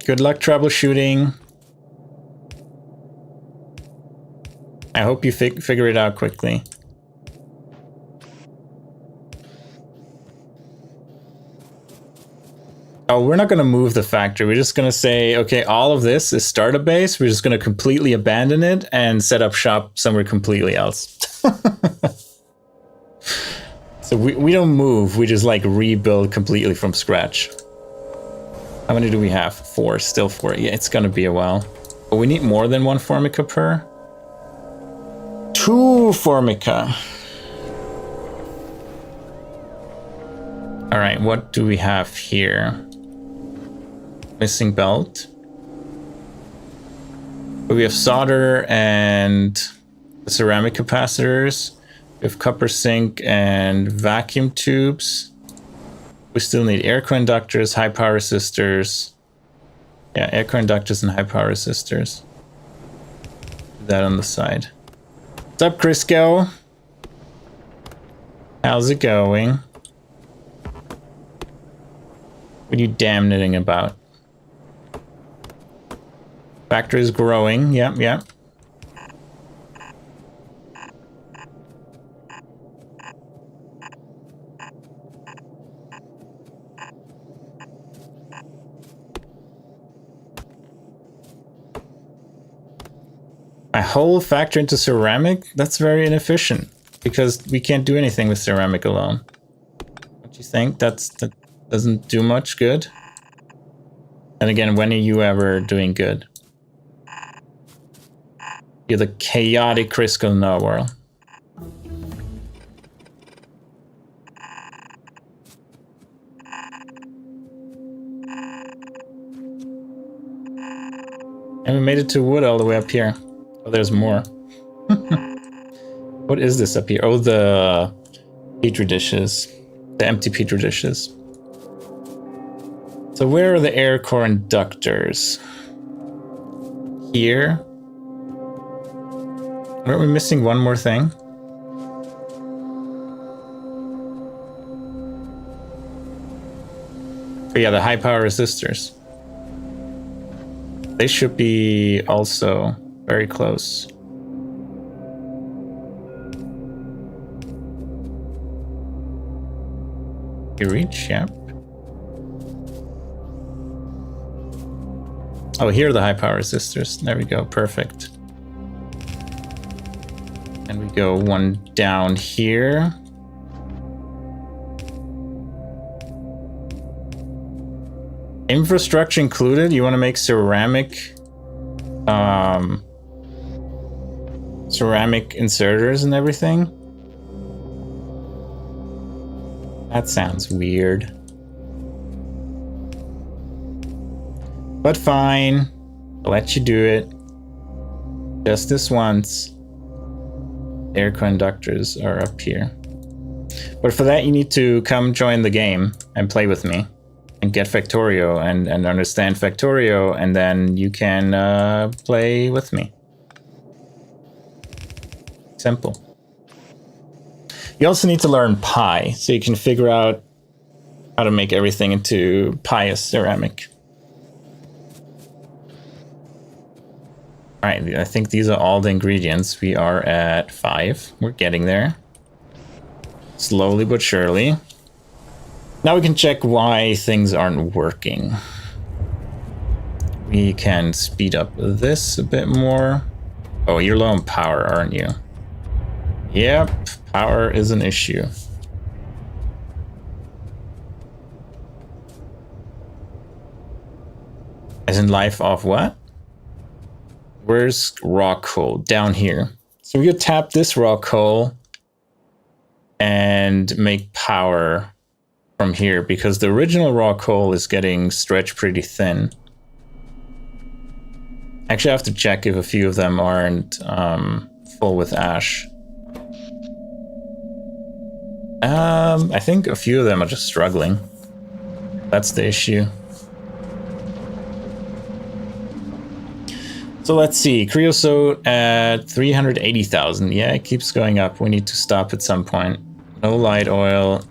Good luck troubleshooting. I hope you figure it out quickly. Oh, we're not going to move the factory. We're just going to say, okay, all of this is startup base. We're just going to completely abandon it and set up shop somewhere completely else. So we don't move. We just like rebuild completely from scratch. How many do we have? 4. Still 4. Yeah, it's going to be a while. But we need more than 1 Formica per. 2 Formica. All right, what do we have here? Missing belt. But we have solder and ceramic capacitors. We have copper sink and vacuum tubes. We still need air conductors, high power resistors. Yeah, air conductors and high power resistors. Do that on the side. What's up, Crisco? How's it going? What are you damn knitting about? Factory is growing. Yep, yep. A whole factory into ceramic? That's very inefficient because we can't do anything with ceramic alone. What do you think? That doesn't do much good. And again, when are you ever doing good? You're the chaotic Crisco in our world. And we made it to wood all the way up here. Oh, there's more. What is this up here? Oh, the petri dishes. The empty petri dishes. So where are the air core inductors? Here. Aren't we missing one more thing? Oh yeah, the high power resistors. They should be also very close. You reach, yep. Oh, here are the high power resistors. There we go, perfect. And we go one down here. Infrastructure included. You want to make ceramic ceramic inserters and everything? That sounds weird. But fine. I'll let you do it. Just this once. Air conductors are up here. But for that, you need to come join the game and play with me. And get Factorio and understand Factorio, and then you can play with me. Simple. You also need to learn Pi, so you can figure out how to make everything into pious ceramic. Alright, I think these are all the ingredients. We are at 5. We're getting there. Slowly but surely. Now we can check why things aren't working. We can speed up this a bit more. Oh, you're low on power, aren't you? Yep, power is an issue. As in life off what? Where's rock coal? Down here. So we could tap this rock coal and make power from here, because the original raw coal is getting stretched pretty thin. Actually, I have to check if a few of them aren't full with ash. I think a few of them are just struggling. That's the issue. So let's see, creosote at 380,000. Yeah, it keeps going up. We need to stop at some point. No light oil.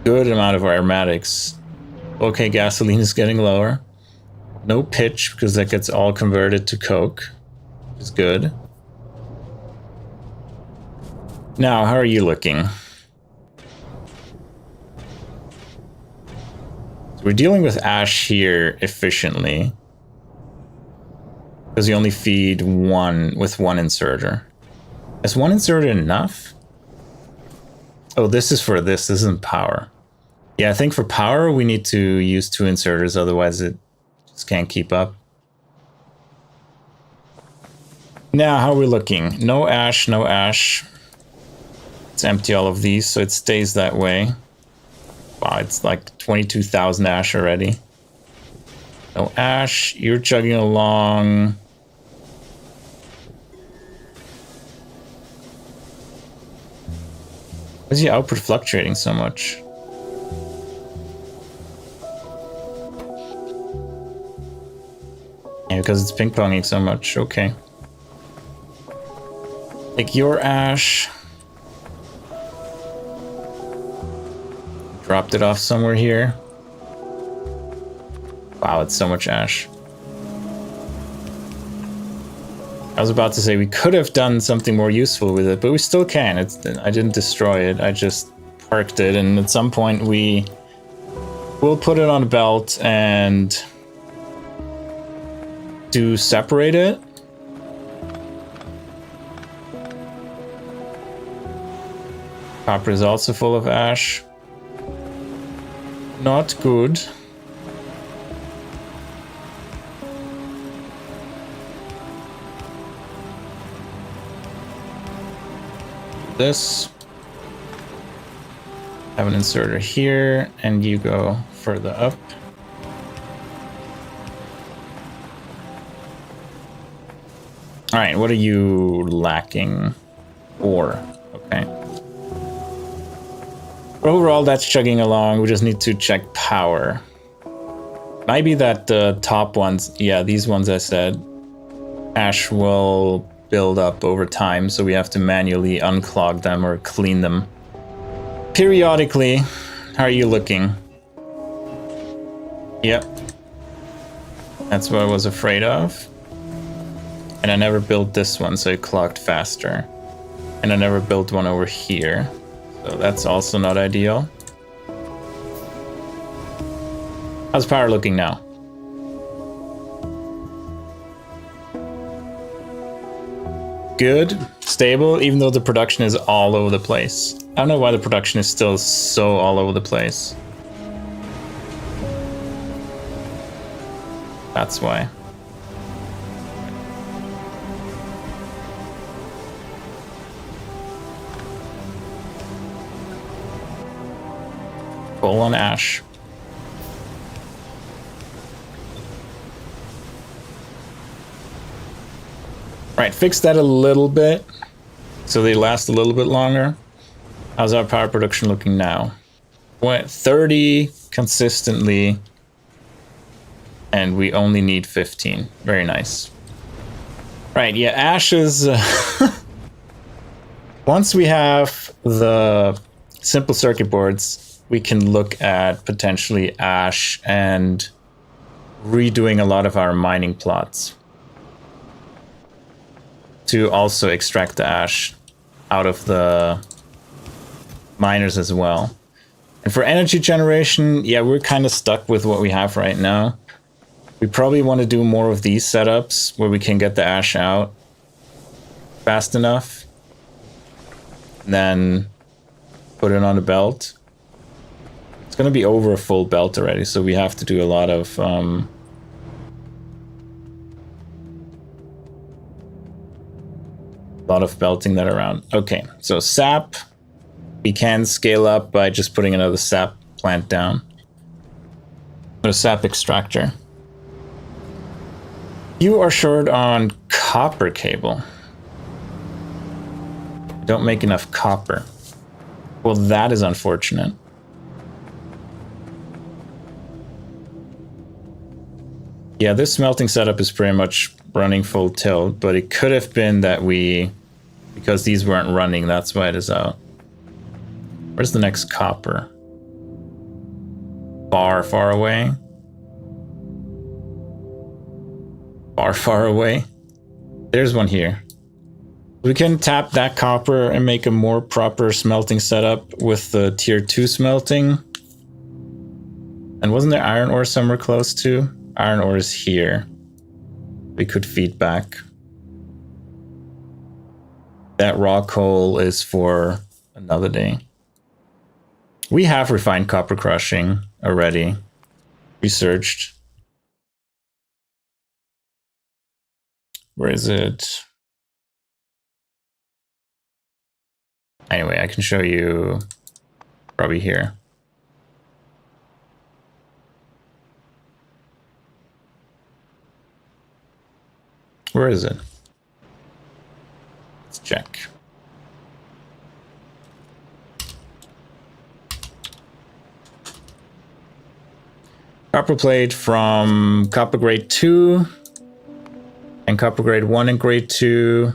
Good amount of aromatics. Okay, gasoline is getting lower. No pitch, because that gets all converted to coke, which is good. Now, how are you looking? So we're dealing with ash here efficiently, because you only feed one with one inserter. Is one inserter enough? Oh, this is for this. This isn't power. Yeah, I think for power, we need to use 2 inserters. Otherwise, it just can't keep up. Now, how are we looking? No ash, no ash. Let's empty all of these so it stays that way. Wow, it's like 22,000 ash already. No ash. You're chugging along. Why is the output fluctuating so much? Yeah, because it's ping-ponging so much. Okay. Take your ash. Dropped it off somewhere here. Wow, it's so much ash. I was about to say we could have done something more useful with it, but we still can. I didn't destroy it. I just parked it, and at some point we will put it on a belt and do separate it. Copper is also full of ash. Not good. This. Have an inserter here, and you go further up. All right, what are you lacking? Ore. Okay. Overall, that's chugging along. We just need to check power. Maybe that top ones, yeah, these ones I said, ash will build up over time, so we have to manually unclog them or clean them periodically. How are you looking? Yep. That's what I was afraid of. And I never built this one, so it clogged faster. And I never built one over here. So that's also not ideal. How's power looking now? Good, stable, even though the production is all over the place. I don't know why the production is still so all over the place. That's why. Full on ash. Right, fix that a little bit so they last a little bit longer. How's our power production looking now? Went 30 consistently, and we only need 15. Very nice. Right, yeah, ash is... Once we have the simple circuit boards, we can look at potentially ash and redoing a lot of our mining plots to also extract the ash out of the miners as well. And for energy generation, yeah, we're kind of stuck with what we have right now. We probably want to do more of these setups where we can get the ash out fast enough, then put it on a belt. It's going to be over a full belt already, so we have to do a lot of belting that around. Okay, so sap, we can scale up by just putting another sap plant down. Or a sap extractor. You are short on copper cable. Don't make enough copper. Well, that is unfortunate. Yeah, this smelting setup is pretty much running full tilt, but it could have been that because these weren't running, that's why it is out. Where's the next copper? Far away. far away. There's one here. We can tap that copper and make a more proper smelting setup with the tier 2 smelting. And wasn't there iron ore somewhere close to? Iron ore is here. We could feed back. That raw coal is for another day. We have refined copper crushing already. Researched. Where is it? Anyway, I can show you probably here. Where is it? Let's check. Copper plate from copper grade 2 and copper grade 1 and grade 2.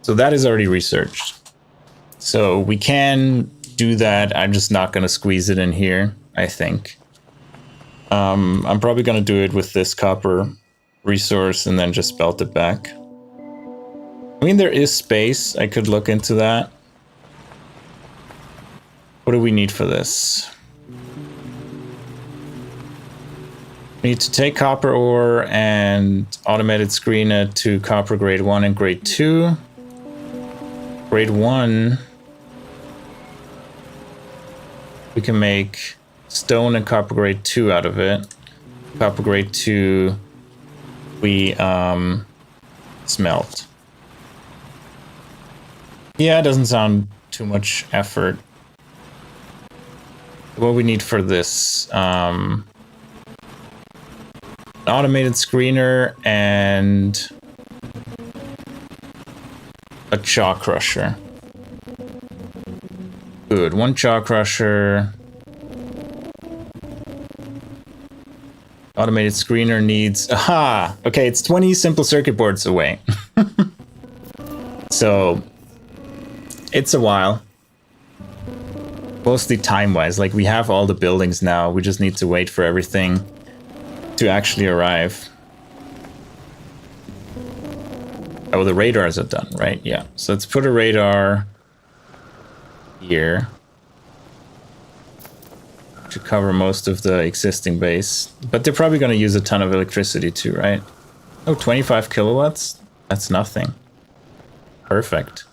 So that is already researched. So we can do that. I'm just not going to squeeze it in here, I think. I'm probably going to do it with this copper resource and then just belt it back. I mean, there is space. I could look into that. What do we need for this? We need to take copper ore and automated screen it to copper grade 1 and grade 2. Grade 1, we can make stone and copper grade 2 out of it. Copper grade 2, we smelt. Yeah, it doesn't sound too much effort. What we need for this, an automated screener and a chaw crusher. Good, one chaw crusher. Automated screener needs, aha! Okay, it's 20 simple circuit boards away. So, it's a while. Mostly time-wise, like we have all the buildings now, we just need to wait for everything to actually arrive. Oh, the radars are done, right? Yeah. So let's put a radar here to cover most of the existing base. But they're probably going to use a ton of electricity too, right? Oh, 25 kilowatts? That's nothing. Perfect.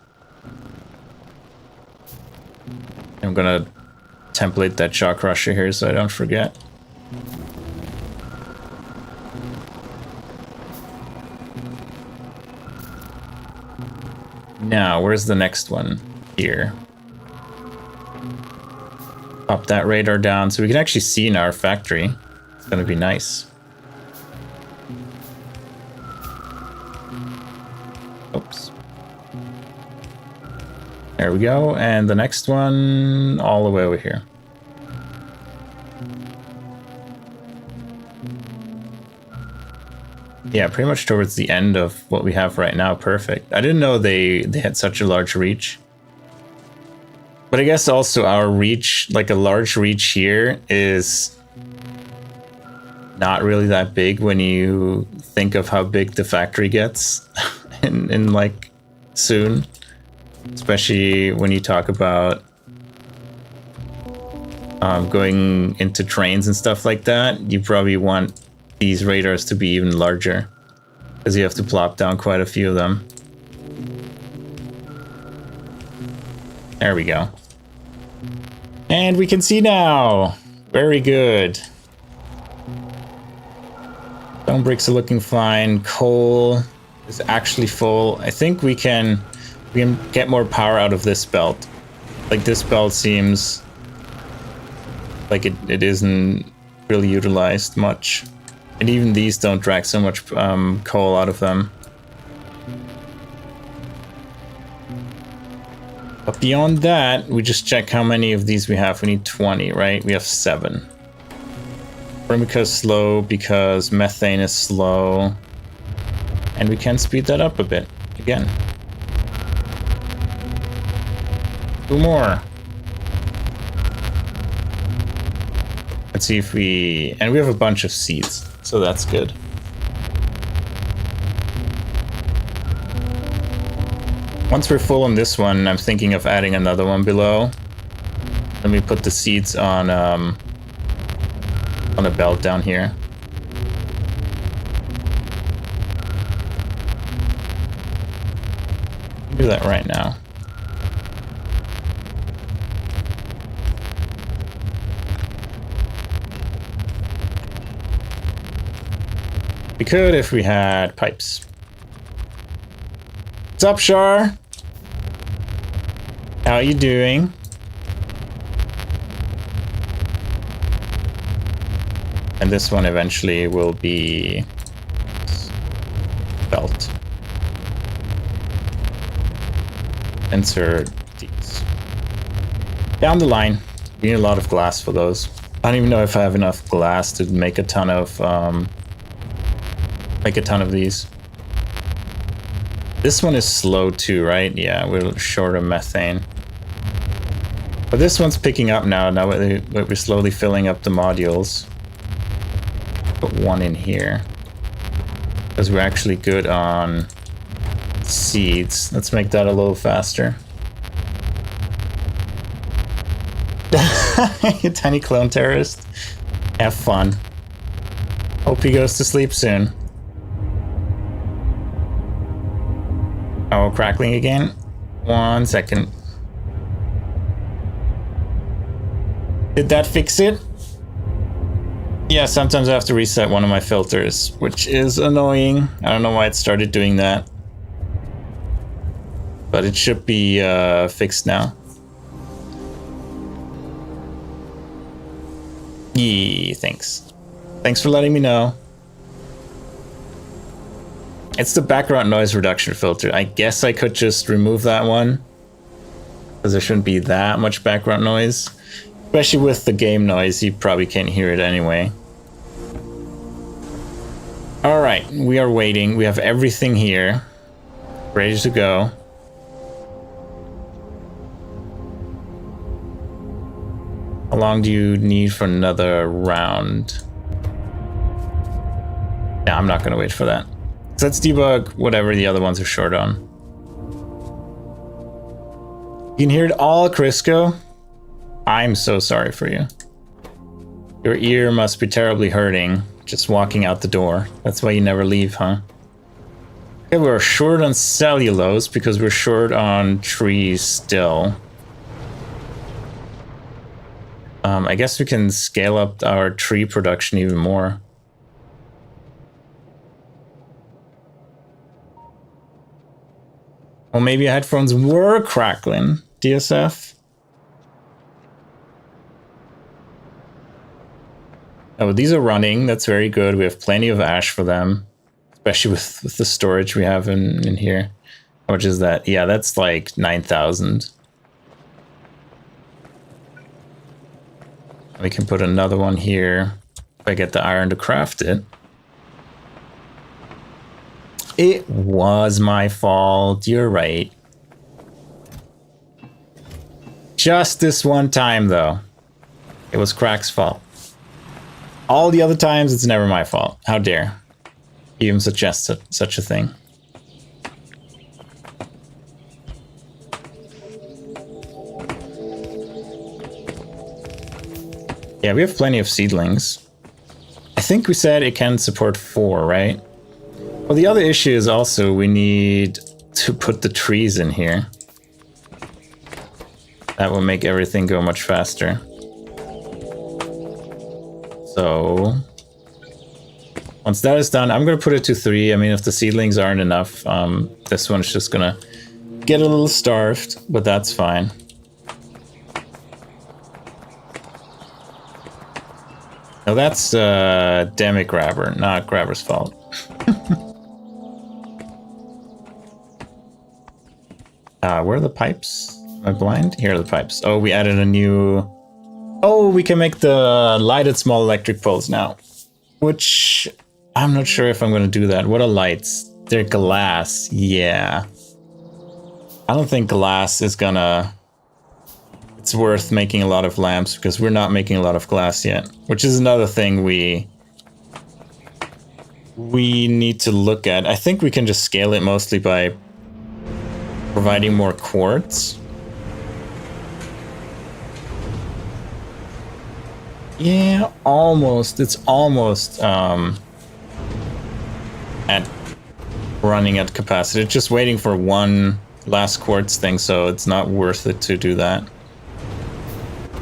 I'm going to template that chaw crusher here so I don't forget. Now, where's the next one? Here. Pop that radar down so we can actually see in our factory. It's gonna be nice. Oops. There we go, and the next one all the way over here. Yeah, pretty much towards the end of what we have right now. Perfect. I didn't know they had such a large reach. But I guess also our reach, like a large reach here, is not really that big when you think of how big the factory gets in like soon. Especially when you talk about going into trains and stuff like that. You probably want these radars to be even larger, because you have to plop down quite a few of them. There we go. And we can see now. Very good. Stone bricks are looking fine. Coal is actually full. I think we can get more power out of this belt. Like, this belt seems like it isn't really utilized much. And even these don't drag so much coal out of them. But beyond that, we just check how many of these we have. We need 20, right? We have 7. Vermica is slow because methane is slow. And we can speed that up a bit, again. 2 more. Let's see if we... And we have a bunch of seeds, so that's good. Once we're full on this one, I'm thinking of adding another one below. Let me put the seeds on a belt down here. Do that right now. We could if we had pipes. What's up, Shar? How you doing? And this one eventually will be belt. Insert these. Down the line. We need a lot of glass for those. I don't even know if I have enough glass to make a ton of these. This one is slow too, right? Yeah, we're short of methane. But this one's picking up now. Now we're slowly filling up the modules. Put one in here. Because we're actually good on seeds. Let's make that a little faster. You tiny clone terrorist. Have fun. Hope he goes to sleep soon. Oh, crackling again? 1 second. Did that fix it? Yeah, sometimes I have to reset one of my filters, which is annoying. I don't know why it started doing that. But it should be fixed now. Yeah, thanks. Thanks for letting me know. It's the background noise reduction filter. I guess I could just remove that one, because there shouldn't be that much background noise. Especially with the game noise, you probably can't hear it anyway. Alright, we are waiting. We have everything here. Ready to go. How long do you need for another round? Yeah, I'm not going to wait for that. So let's debug whatever the other ones are short on. You can hear it all, Crisco. I'm so sorry for you. Your ear must be terribly hurting just walking out the door. That's why you never leave, huh? Okay, we're short on cellulose because we're short on trees still. I guess we can scale up our tree production even more. Well, maybe headphones were crackling, DSF. Oh, these are running. That's very good. We have plenty of ash for them, especially with the storage we have in here. How much is that? Yeah, that's like 9,000. We can put another one here if I get the iron to craft it. It was my fault. You're right. Just this one time, though. It was Crack's fault. All the other times, it's never my fault. How dare you even suggest such a thing? Yeah, we have plenty of seedlings. I think we said it can support 4, right? Well, the other issue is also we need to put the trees in here. That will make everything go much faster. So once that is done, I'm going to put it to 3. I mean, if the seedlings aren't enough, this one's just going to get a little starved, but that's fine. Now that's Demic Grabber, not Grabber's fault. Where are the pipes? Am I blind? Here are the pipes. Oh, we added a new... Oh, we can make the lighted small electric poles now. Which... I'm not sure if I'm going to do that. What are lights? They're glass. Yeah. I don't think glass is gonna... It's worth making a lot of lamps because we're not making a lot of glass yet. Which is another thing we need to look at. I think we can just scale it mostly by providing more quartz. Yeah, almost. It's almost at running at capacity. It's just waiting for one last quartz thing, so it's not worth it to do that.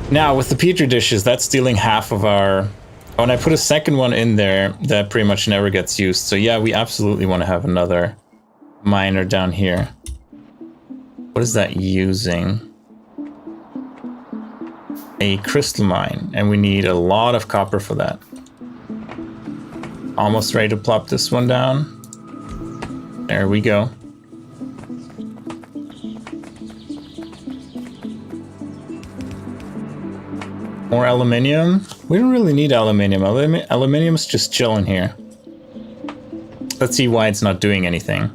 Now, with the petri dishes, that's stealing half of our... Oh, and I put a second one in there that pretty much never gets used. So yeah, we absolutely want to have another miner down here. What is that using? A crystal mine, and we need a lot of copper for that. Almost ready to plop this one down. There we go. More aluminium. We don't really need aluminium. Aluminium's just chilling here. Let's see why it's not doing anything.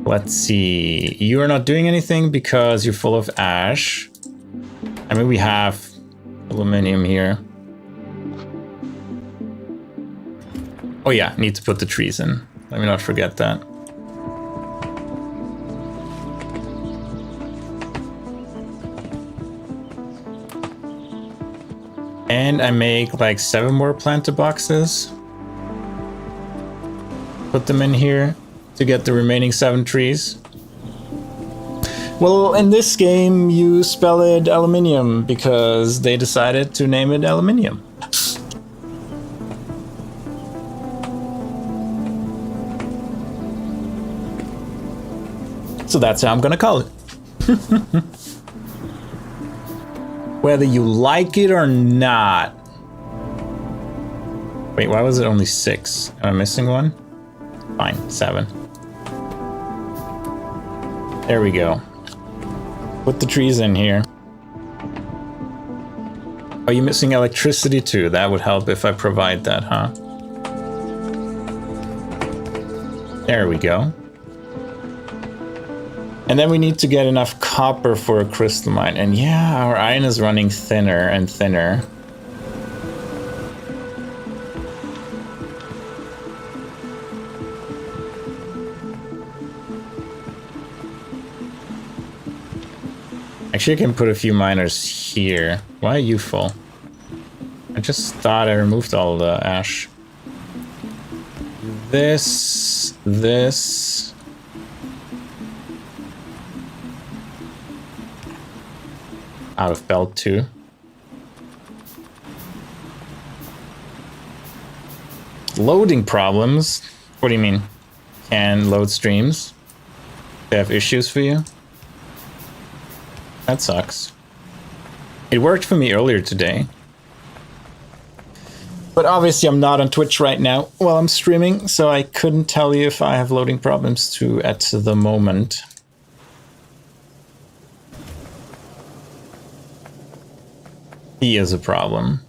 Let's see. You are not doing anything because you're full of ash. I mean, we have aluminium here. Oh yeah, need to put the trees in. Let me not forget that. And I make like 7 more planter boxes. Put them in here to get the remaining 7 trees. Well, in this game, you spell it aluminium because they decided to name it aluminium. So that's how I'm gonna call it. Whether you like it or not. Wait, why was it only 6? Am I missing one? Fine, 7. There we go. Put the trees in here. Are you missing electricity too? That would help if I provide that, huh? There we go. And then we need to get enough copper for a crystal mine. And yeah, our iron is running thinner and thinner. Actually, I can put a few miners here. Why are you full? I just thought I removed all the ash. This. Out of belt too. Loading problems? What do you mean? Can load streams? They have issues for you? That sucks. It worked for me earlier today. But obviously I'm not on Twitch right now while I'm streaming, so I couldn't tell you if I have loading problems too at the moment. He is a problem.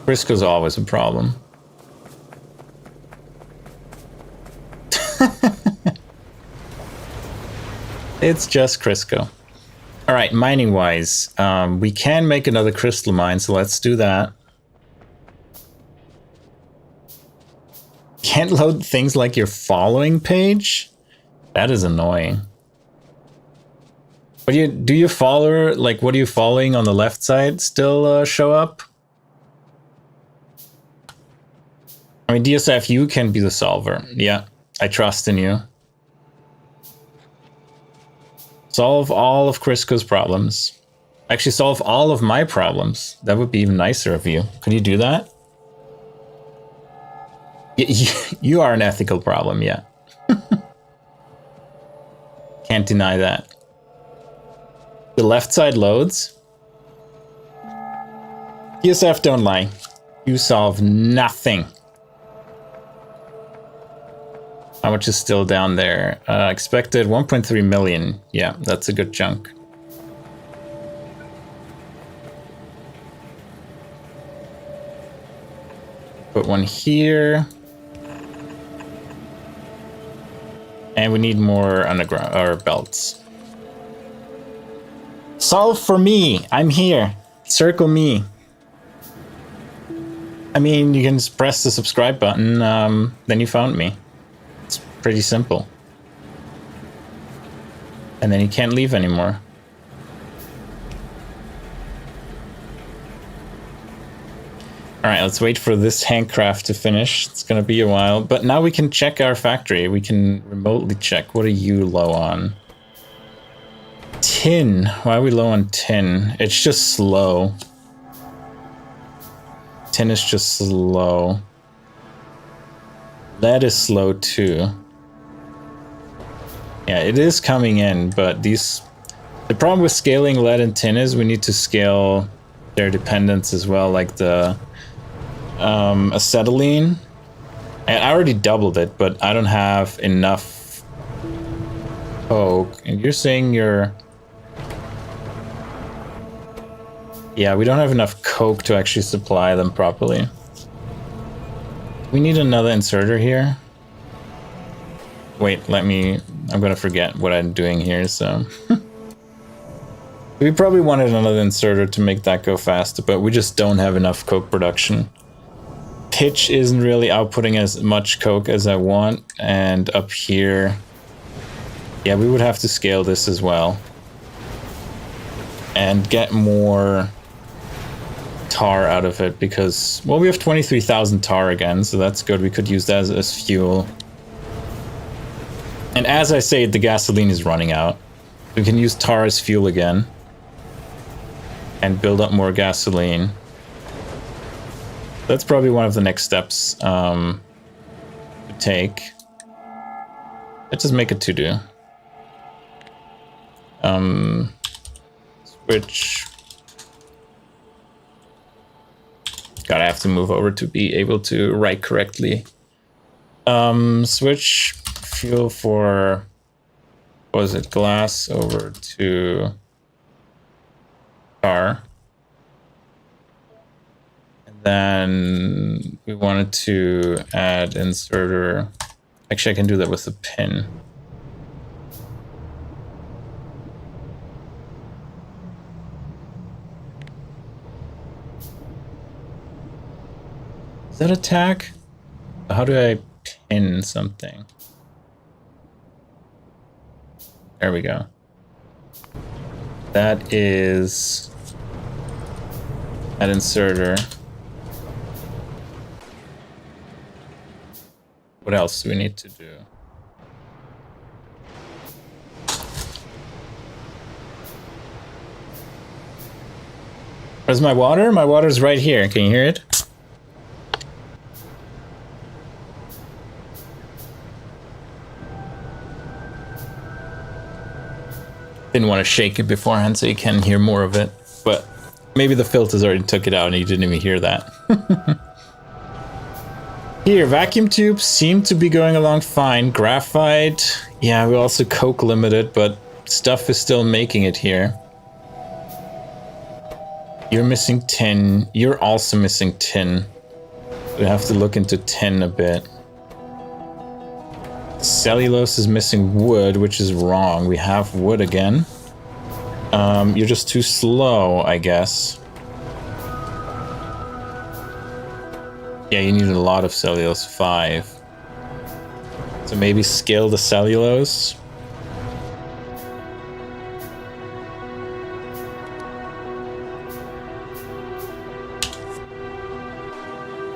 Crisco's always a problem. It's just Crisco. All right, mining wise, we can make another crystal mine, so let's do that. Can't load things like your following page? That is annoying. But do your follower, like what are you following on the left side still show up? I mean, DSF, you can be the solver. Yeah, I trust in you. Solve all of Crisco's problems. Actually, solve all of my problems. That would be even nicer of you. Could you do that? You are an ethical problem, yeah. Can't deny that. The left side loads. DSF, don't lie. You solve nothing. How much is still down there? Expected 1.3 million. Yeah, that's a good chunk. Put one here. And we need more underground or belts. Solve for me. I'm here. Circle me. I mean, you can just press the subscribe button. Then you found me. Pretty simple. And then you can't leave anymore. Alright, let's wait for this handcraft to finish. It's gonna be a while, but now we can check our factory. We can remotely check. What are you low on? Tin. Why are we low on tin? It's just slow. Tin is just slow. Lead is slow too. Yeah, it is coming in, but these... The problem with scaling lead and tin is we need to scale their dependence as well, like the acetylene. And I already doubled it, but I don't have enough coke. And you're saying you're... Yeah, we don't have enough coke to actually supply them properly. We need another inserter here. Wait, let me... I'm gonna forget what I'm doing here, so... We probably wanted another inserter to make that go faster, but we just don't have enough coke production. Pitch isn't really outputting as much coke as I want, and up here... Yeah, we would have to scale this as well. And get more tar out of it, because... Well, we have 23,000 tar again, so that's good. We could use that as fuel. And as I say, the gasoline is running out. We can use tar as fuel again. And build up more gasoline. That's probably one of the next steps to take. Let's just make a to-do. Switch. God, I have to move over to be able to write correctly. Switch fuel for, what was it, glass over to tar. And then we wanted to add inserter. Actually, I can do that with a pin. Is that a tag? How do I pin something? There we go. That is an inserter. What else do we need to do? Where's my water? My water's right here. Can you hear it? Didn't want to shake it beforehand so you can hear more of it, but maybe the filters already took it out and you didn't even hear that. Here, vacuum tubes seem to be going along fine. Graphite, yeah, we also coke limited, but stuff is still making it here. You're missing tin. You're also missing tin. We have to look into tin a bit. Cellulose is missing wood, which is wrong. We have wood again. You're just too slow, I guess. Yeah, you need a lot of cellulose. 5. So maybe scale the cellulose.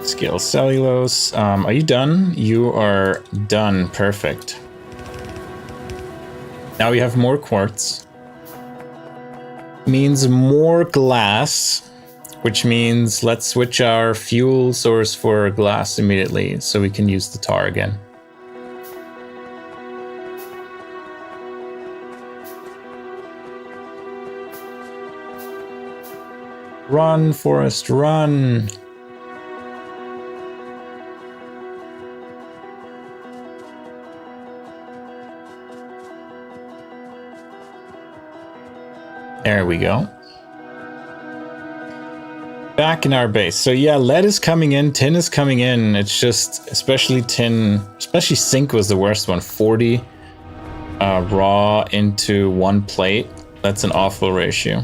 Scale cellulose. Are you done? You are done. Perfect. Now we have more quartz. Means more glass, which means let's switch our fuel source for glass immediately so we can use the tar again. Run, Forest, run! There we go. Back in our base. So yeah, lead is coming in, tin is coming in. It's just, especially tin, especially zinc was the worst one. 40 raw into 1 plate. That's an awful ratio.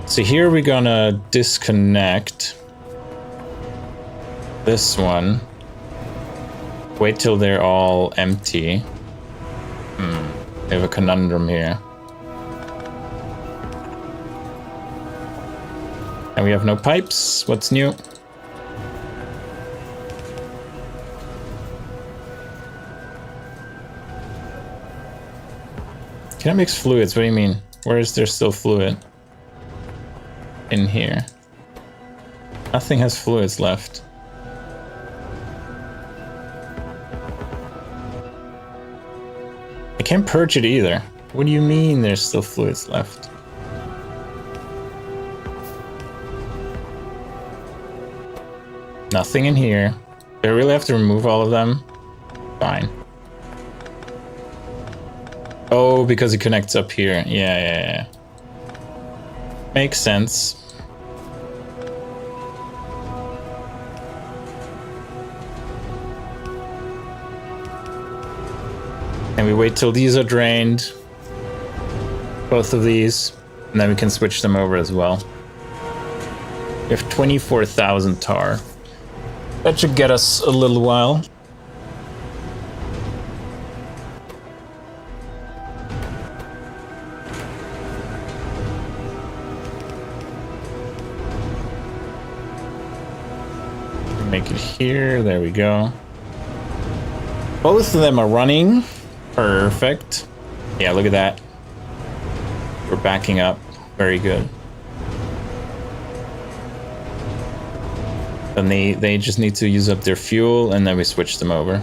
So here we're gonna disconnect this one. Wait till they're all empty. We have a conundrum here. And we have no pipes. What's new? Can I mix fluids? What do you mean? Where is there still fluid? In here. Nothing has fluids left. I can't purge it either. What do you mean there's still fluids left? Nothing in here. Do I really have to remove all of them? Fine. Oh, because it connects up here. Yeah. Makes sense. And we wait till these are drained. Both of these. And then we can switch them over as well. We have 24,000 tar. That should get us a little while. Make it here. There we go. Both of them are running. Perfect. Yeah, look at that. We're backing up. Very good. And they just need to use up their fuel, and then we switch them over.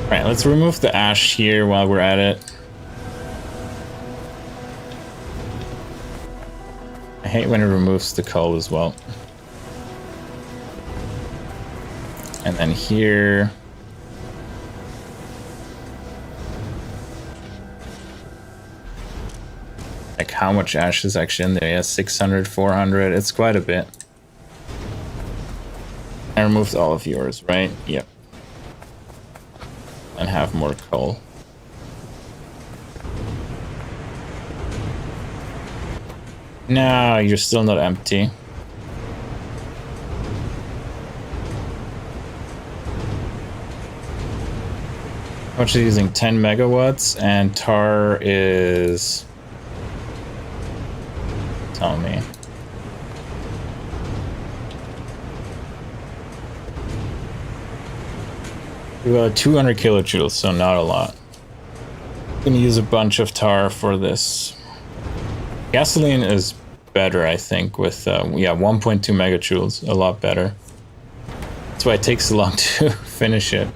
Alright, let's remove the ash here while we're at it. I hate when it removes the coal as well. And then here... like how much ash is actually in there? Yeah, 600, 400, it's quite a bit. I removed all of yours, right? Yep. And have more coal. No, you're still not empty. How much is using? 10 megawatts, and tar is... tell me. We got 200 kilojoules, so not a lot. I'm gonna use a bunch of tar for this. Gasoline is better, I think, with yeah, 1.2 megajoules, a lot better. That's why it takes so long to finish it.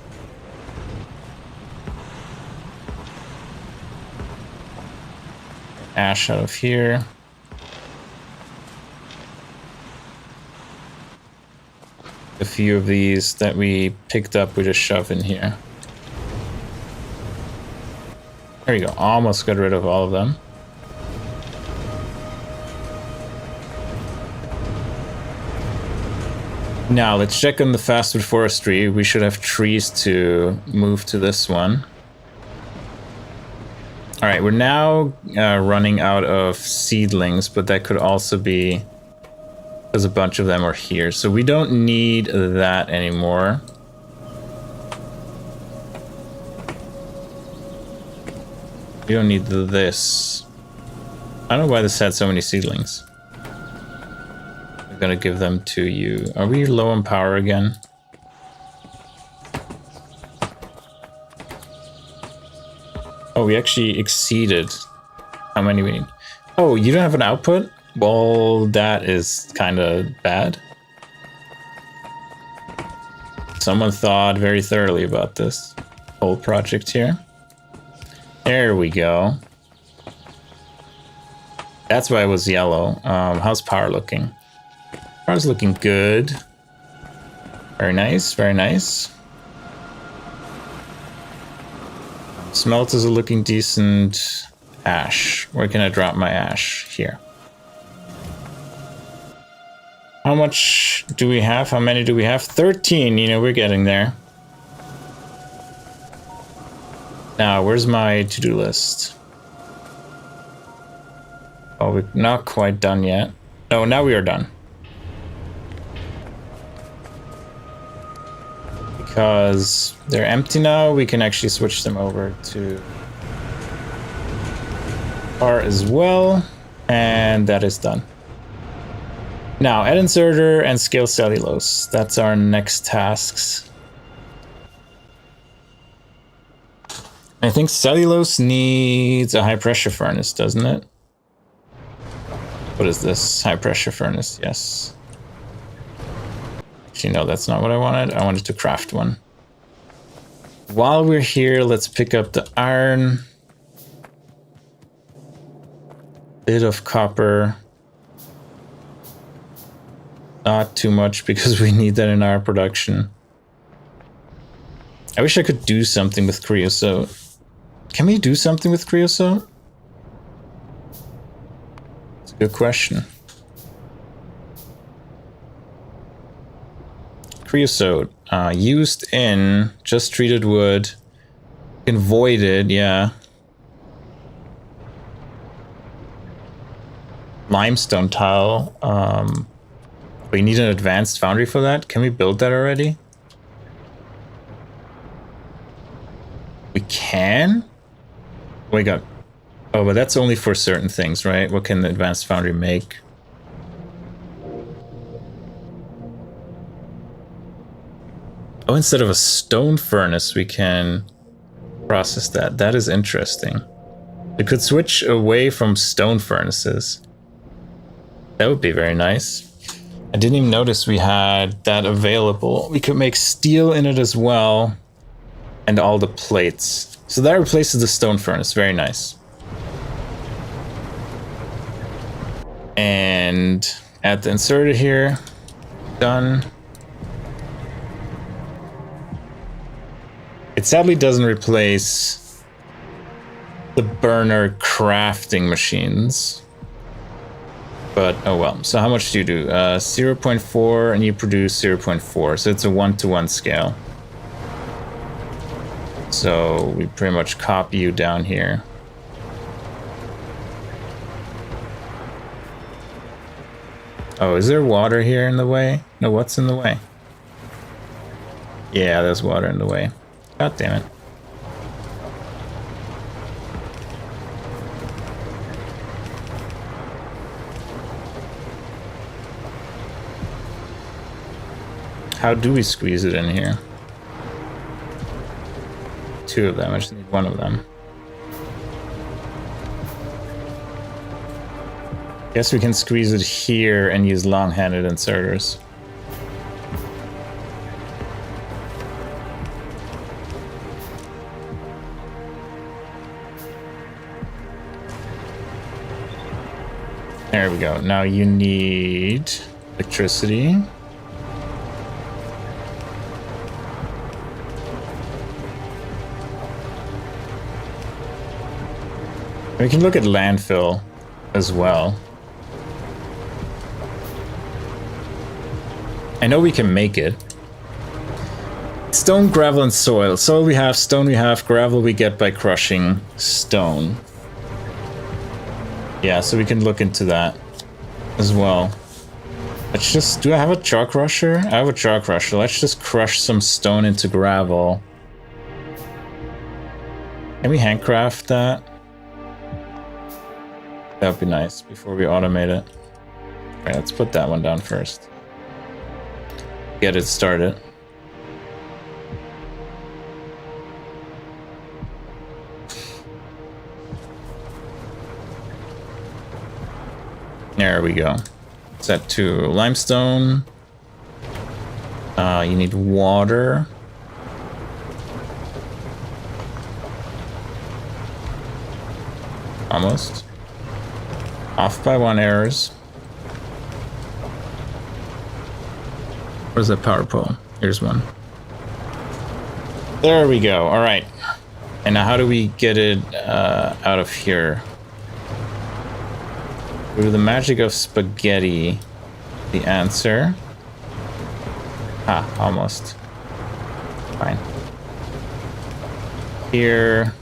Ash out of here. A few of these that we picked up, we just shove in here. There you go, almost got rid of all of them. Now let's check on the fastwood forestry. We should have trees to move to this one. All right, we're now running out of seedlings, but that could also be because a bunch of them are here. So we don't need that anymore. We don't need this. I don't know why this had so many seedlings. I'm gonna give them to you. Are we low on power again? Oh, we actually exceeded how many we need. Oh, you don't have an output? Well, that is kind of bad. Someone thought very thoroughly about this whole project here. There we go. That's why it was yellow. How's power looking? Power's looking good. Very nice, very nice. Smelters are looking decent. Ash. Where can I drop my ash? Here. How much do we have? How many do we have? 13. You know, we're getting there. Now, where's my to-do list? Oh, we're not quite done yet. No, now we are done. Because they're empty now, we can actually switch them over to R as well. And that is done. Now, add inserter and scale cellulose. That's our next tasks. I think cellulose needs a high pressure furnace, doesn't it? What is this? High pressure furnace, yes. Actually, no, that's not what I wanted. I wanted to craft one. While we're here, let's pick up the iron. Bit of copper. Not too much because we need that in our production. I wish I could do something with creosote. Can we do something with creosote? It's a good question. Creosote, used in just treated wood, in voided, yeah. Limestone tile. We need an advanced foundry for that. Can we build that already? We can? We got. Oh, but that's only for certain things, right? What can the advanced foundry make? Oh, instead of a stone furnace, we can process that. That is interesting. We could switch away from stone furnaces. That would be very nice. I didn't even notice we had that available. We could make steel in it as well. And all the plates. So that replaces the stone furnace. Very nice. And add the inserter here. Done. It sadly doesn't replace the burner crafting machines. But, oh well. So how much do you do? 0.4 and you produce 0.4. So it's a 1-to-1 scale. So we pretty much copy you down here. Oh, is there water here in the way? No, what's in the way? Yeah, there's water in the way. God damn it. How do we squeeze it in here? Two of them, I just need one of them. Guess we can squeeze it here and use long-handed inserters. There we go. Now you need electricity. We can look at landfill as well. I know we can make it. Stone, gravel, and soil. Soil we have, stone we have, gravel we get by crushing stone. Yeah, so we can look into that as well. Let's just... Do I have a jaw crusher? I have a jaw crusher. Let's just crush some stone into gravel. Can we handcraft that? That would be nice before we automate it. Alright, let's put that one down first. Get it started. There we go. Set to limestone. You need water. Almost. Off by 1 errors. Where's that power pole? Here's one. There we go. All right. And now how do we get it out of here? Through the magic of spaghetti. The answer. Ah, almost. Fine. Here.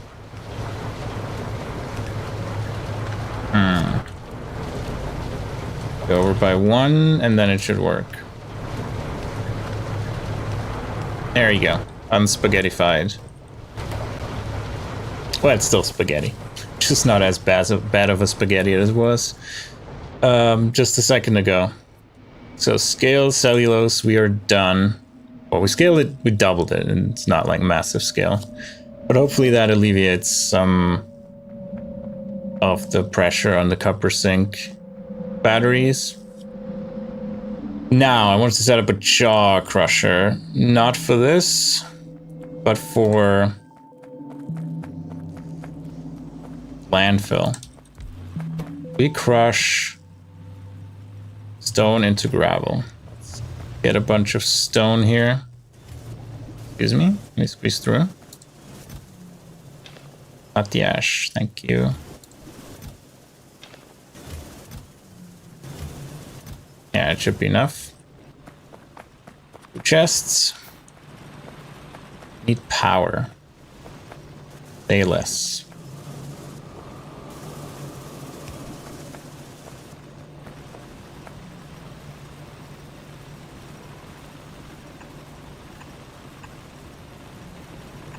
Go over by 1, and then it should work. There you go. Unspaghettified. Well, it's still spaghetti. Just not as bad of a spaghetti as it was just a second ago. So scale cellulose, we are done. Well, we scaled it, we doubled it, and it's not like massive scale. But hopefully that alleviates some of the pressure on the copper zinc batteries. Now, I want to set up a jaw crusher. Not for this, but for landfill. We crush stone into gravel. Let's get a bunch of stone here. Excuse me, let me squeeze through. Not the ash, thank you. Yeah, it should be enough. 2 chests. Need power. Say less.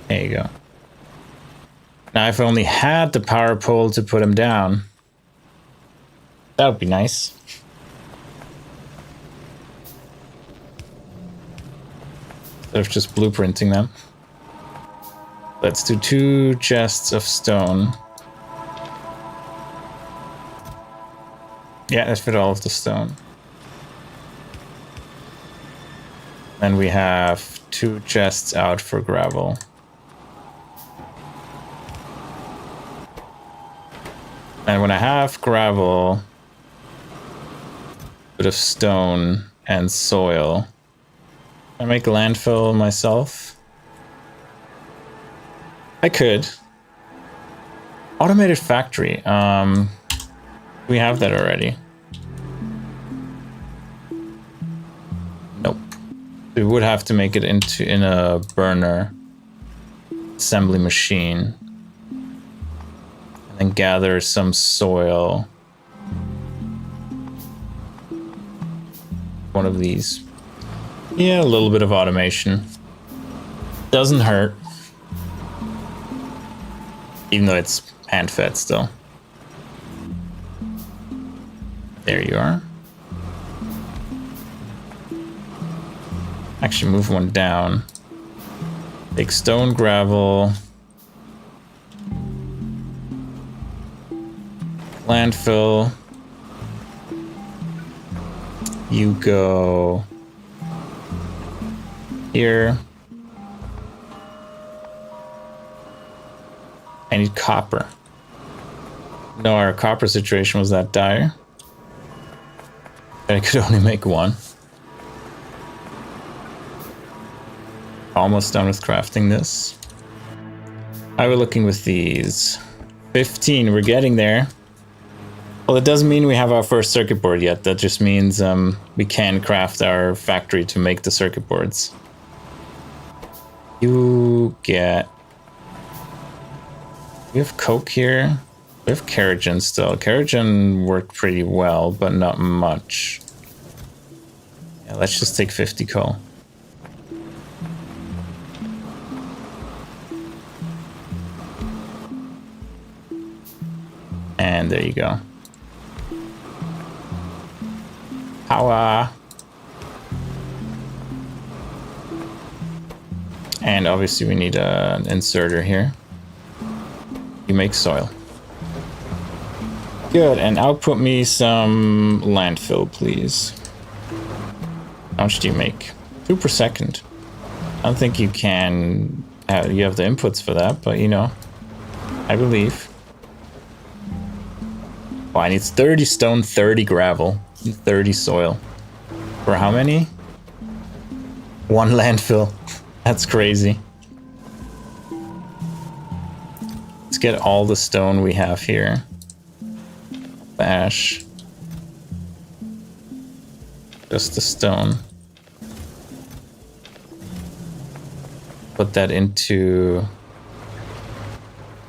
There you go. Now, if I only had the power pole to put him down, that would be nice. Instead of just blueprinting them. Let's do 2 chests of stone. Yeah, let's fit all of the stone. Then we have 2 chests out for gravel. And when I have gravel, a bit of stone and soil, I make landfill myself. I could. Automated factory. We have that already. Nope. We would have to make it in a burner assembly machine. And gather some soil. One of these. Yeah, a little bit of automation. Doesn't hurt. Even though it's hand-fed still. There you are. Actually, move one down. Take stone, gravel. Landfill. You go here. I need copper. No, our copper situation was that dire. I could only make 1. Almost done with crafting this. How are we looking with these? 15, we're getting there. Well, it doesn't mean we have our first circuit board yet. That just means we can craft our factory to make the circuit boards. You get... We have coke here. We have Kerogen still. Kerogen worked pretty well, but not much. Yeah, let's just take 50 coal. And there you go. Power. And obviously we need an inserter here. You make soil. Good, and output me some landfill, please. How much do you make? 2 per second. I don't think you can... you have the inputs for that, but you know. I believe. Oh, I need 30 stone, 30 gravel, and 30 soil. For how many? 1 landfill. That's crazy. Let's get all the stone we have here. Ash. Just the stone. Put that into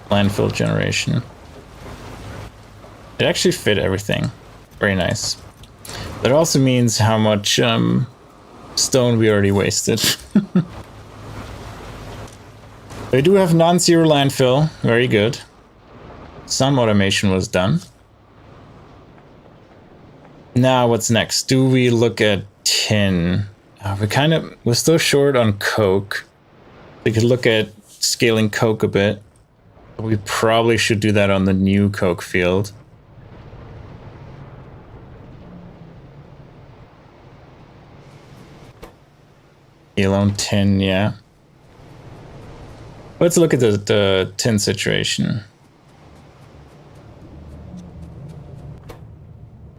landfill generation. It actually fit everything. Very nice. That also means how much stone we already wasted. We do have non-zero landfill. Very good. Some automation was done. Now what's next? Do we look at tin? We're still short on coke. We could look at scaling coke a bit. We probably should do that on the new coke field. Alone tin, yeah. Let's look at the tin situation.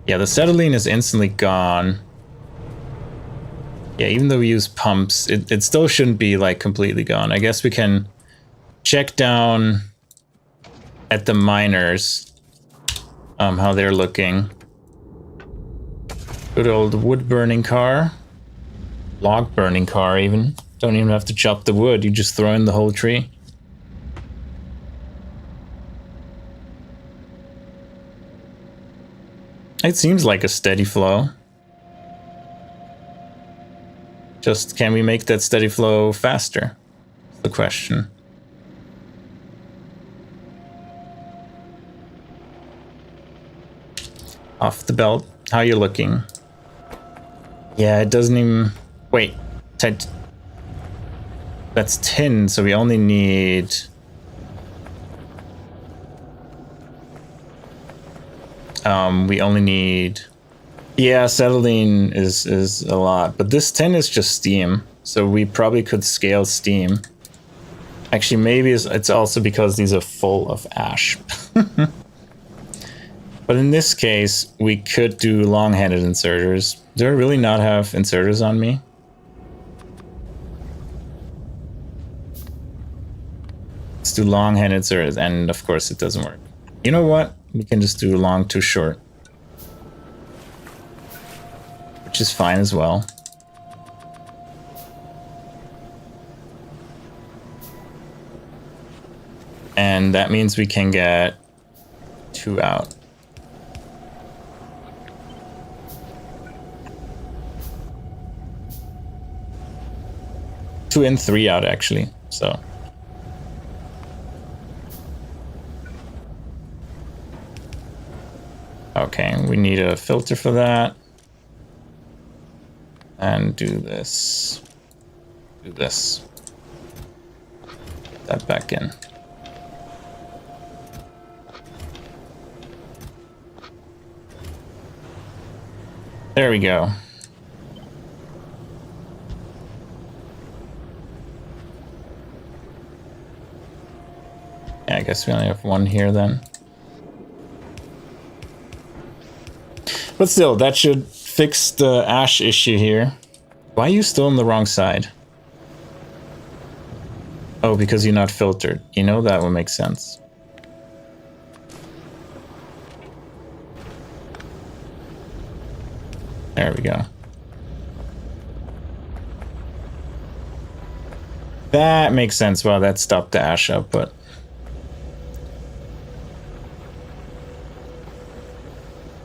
Yeah, the acetylene is instantly gone. Yeah, even though we use pumps, it still shouldn't be like completely gone. I guess we can check down at the miners, how they're looking. Good old wood burning car. Log burning car even. Don't even have to chop the wood, you just throw in the whole tree. It seems like a steady flow. Just can we make that steady flow faster? That's the question. Off the belt, how you looking? Yeah, it doesn't even... Wait, that's tin, so we only need... we only need... Yeah, acetylene is a lot, but this tin is just steam, so we probably could scale steam. Actually, maybe it's also because these are full of ash. But in this case, we could do long-handed inserters. Do I really not have inserters on me? Let's do long-handed inserters, and of course it doesn't work. You know what? We can just do long to short. Which is fine as well. And that means we can get 2 out. Two in, 3 out actually, so. Okay, we need a filter for that. And do this. Do this. Put that back in. There we go. Yeah, I guess we only have 1 here then. But still, that should fix the ash issue here. Why are you still on the wrong side? Oh, because you're not filtered. You know, that would make sense. There we go. That makes sense. Well, that stopped the ash output.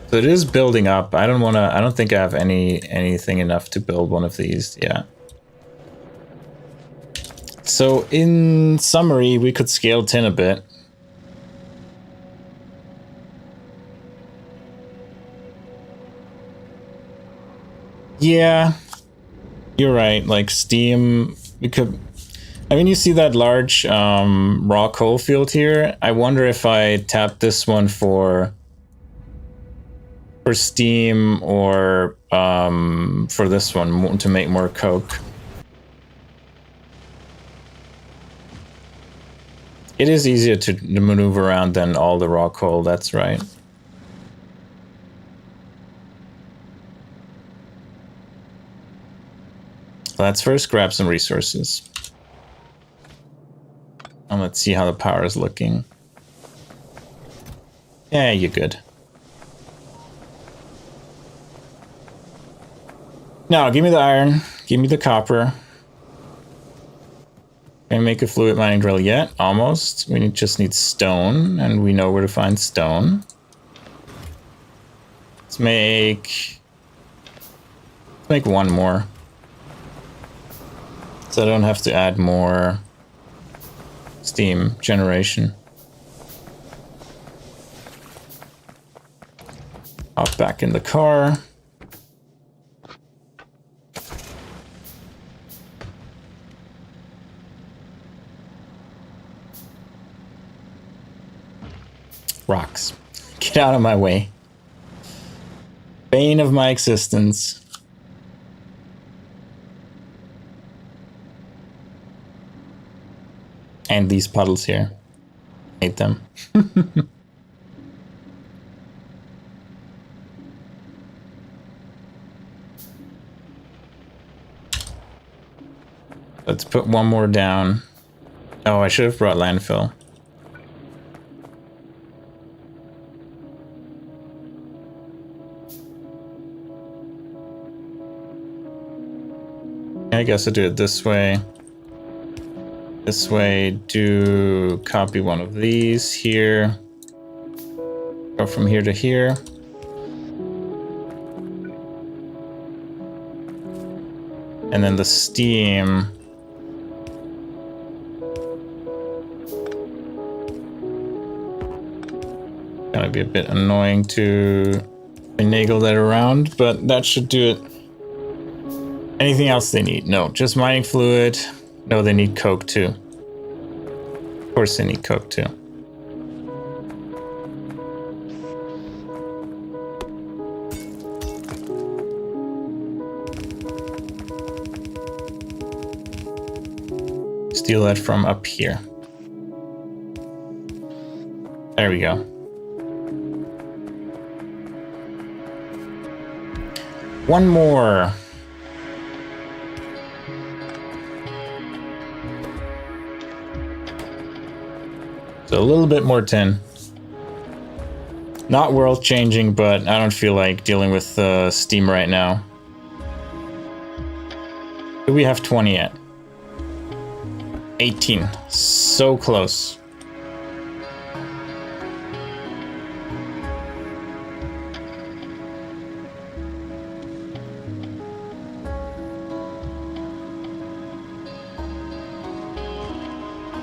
So it is building up. I don't think I have anything enough to build one of these yet. So in summary, we could scale tin a bit. Yeah, you're right. Like steam, we could... I mean, you see that large raw coal field here? I wonder if I tap this one for steam or for this one to make more coke. It is easier to maneuver around than all the raw coal, that's right. Let's first grab some resources. And let's see how the power is looking. Yeah, you're good. Now, give me the iron, give me the copper. Can I make a fluid mining drill yet? Almost. We just need stone, and we know where to find stone. Let's make Make one more. So I don't have to add more steam generation. Hop back in the car. Rocks. Get out of my way. Bane of my existence. And these puddles here. Hate them. Let's put one more down. Oh, I should have brought landfill. I guess I'll do it this way. This way, do copy one of these here. Go from here to here. And then the steam. Gonna be a bit annoying to finagle that around, but that should do it. Anything else they need? No, just mining fluid. No, they need coke too. Of course they need coke too. Steal that from up here. There we go. One more. So a little bit more tin. Not world changing, but I don't feel like dealing with steam right now. Do we have 20 yet? 18. So close.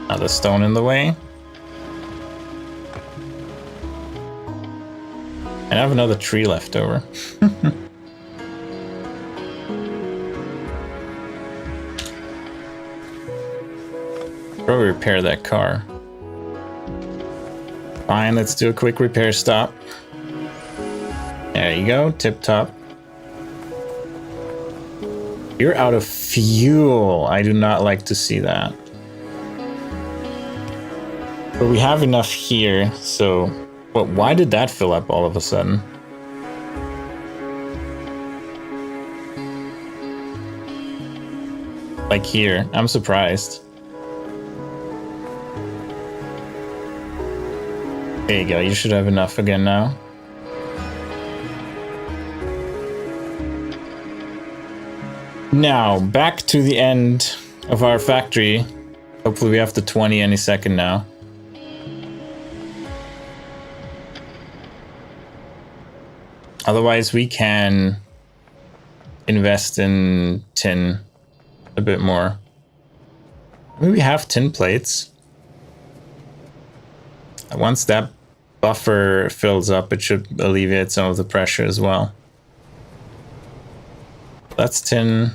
Another stone in the way. And I have another tree left over. Probably repair that car. Fine, let's do a quick repair stop. There you go, tip top. You're out of fuel. I do not like to see that. But we have enough here, so... But why did that fill up all of a sudden? Like here, I'm surprised. There you go, you should have enough again now. Now, back to the end of our factory. Hopefully we have the 20 any second now. Otherwise, we can invest in tin a bit more. I mean, we have tin plates. Once that buffer fills up, it should alleviate some of the pressure as well. That's tin.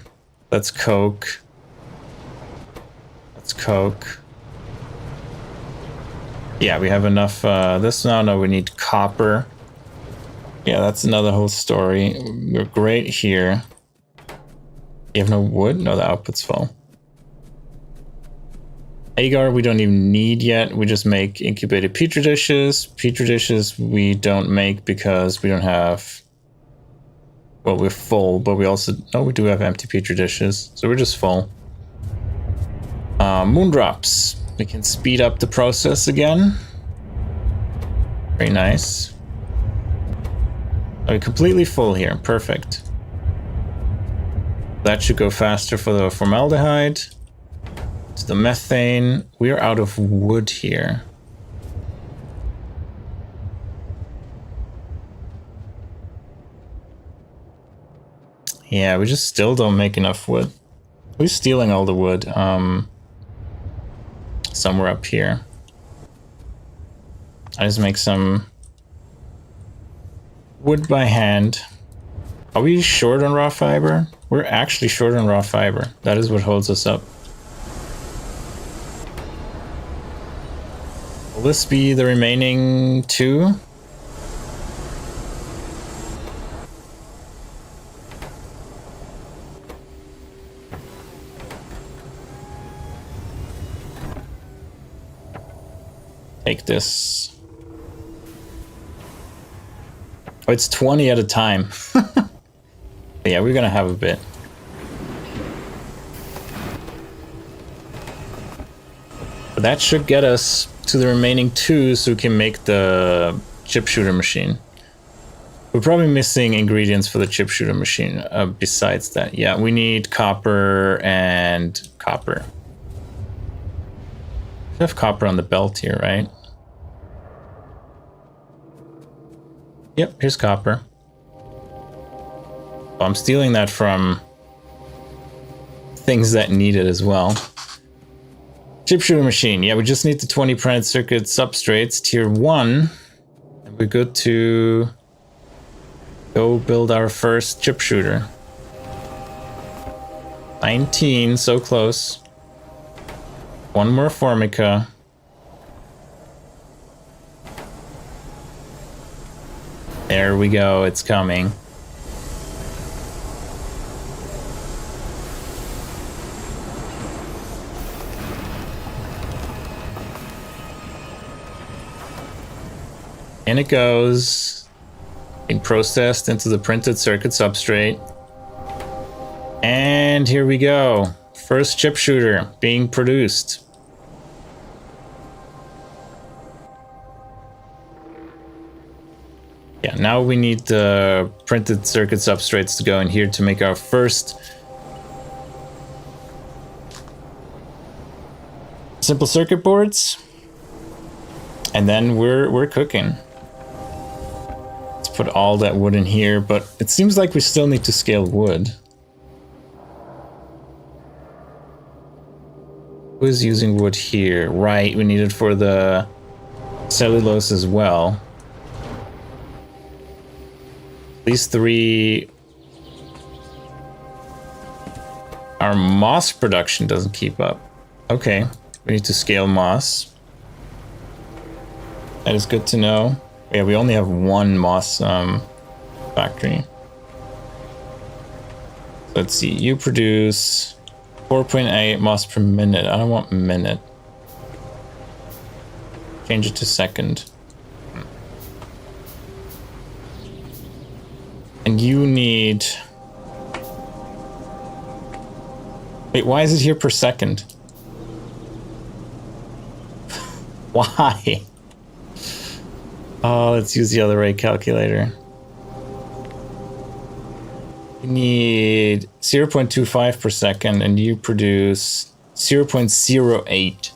That's coke. That's coke. Yeah, we have enough. This now, no, we need copper. Yeah, that's another whole story. We're great here. You have no wood? No, the output's full. Agar we don't even need yet. We just make incubated petri dishes. Petri dishes we don't make because we don't have... Well, we're full, but we also... Oh, we do have empty petri dishes. So we're just full. Moondrops. We can speed up the process again. Very nice. We're completely full here. Perfect. That should go faster for the formaldehyde. To the methane. We are out of wood here. Yeah, we just still don't make enough wood. Who's stealing all the wood? Somewhere up here. I just make some wood by hand. Are we short on raw fiber? We're actually short on raw fiber. That is what holds us up. Will this be the remaining 2? Take this. Oh, it's 20 at a time. Yeah, we're gonna have a bit. But that should get us to the remaining 2 so we can make the chip shooter machine. We're probably missing ingredients for the chip shooter machine besides that. Yeah, we need copper and copper. We have copper on the belt here, right? Yep, here's copper. Oh, I'm stealing that from things that need it as well. Chip shooter machine. Yeah, we just need the 20 printed circuit substrates, tier 1. And we're good to go build our first chip shooter. 19, so close. One more Formica. There we go, it's coming. And it goes, being processed into the printed circuit substrate. And here we go. First chip shooter being produced. Yeah, now we need the printed circuit substrates to go in here to make our first simple circuit boards. And then we're cooking. Let's put all that wood in here, but it seems like we still need to scale wood. Who is using wood here? Right, we need it for the cellulose as well. These 3... Our moss production doesn't keep up. Okay, we need to scale moss. That is good to know. Yeah, we only have 1 moss factory. Let's see, you produce 4.8 moss per minute. I don't want minute. Change it to second. And you need... Wait, why is it here per second? Why? Oh, let's use the other rate calculator. You need 0.25 per second, and you produce 0.08.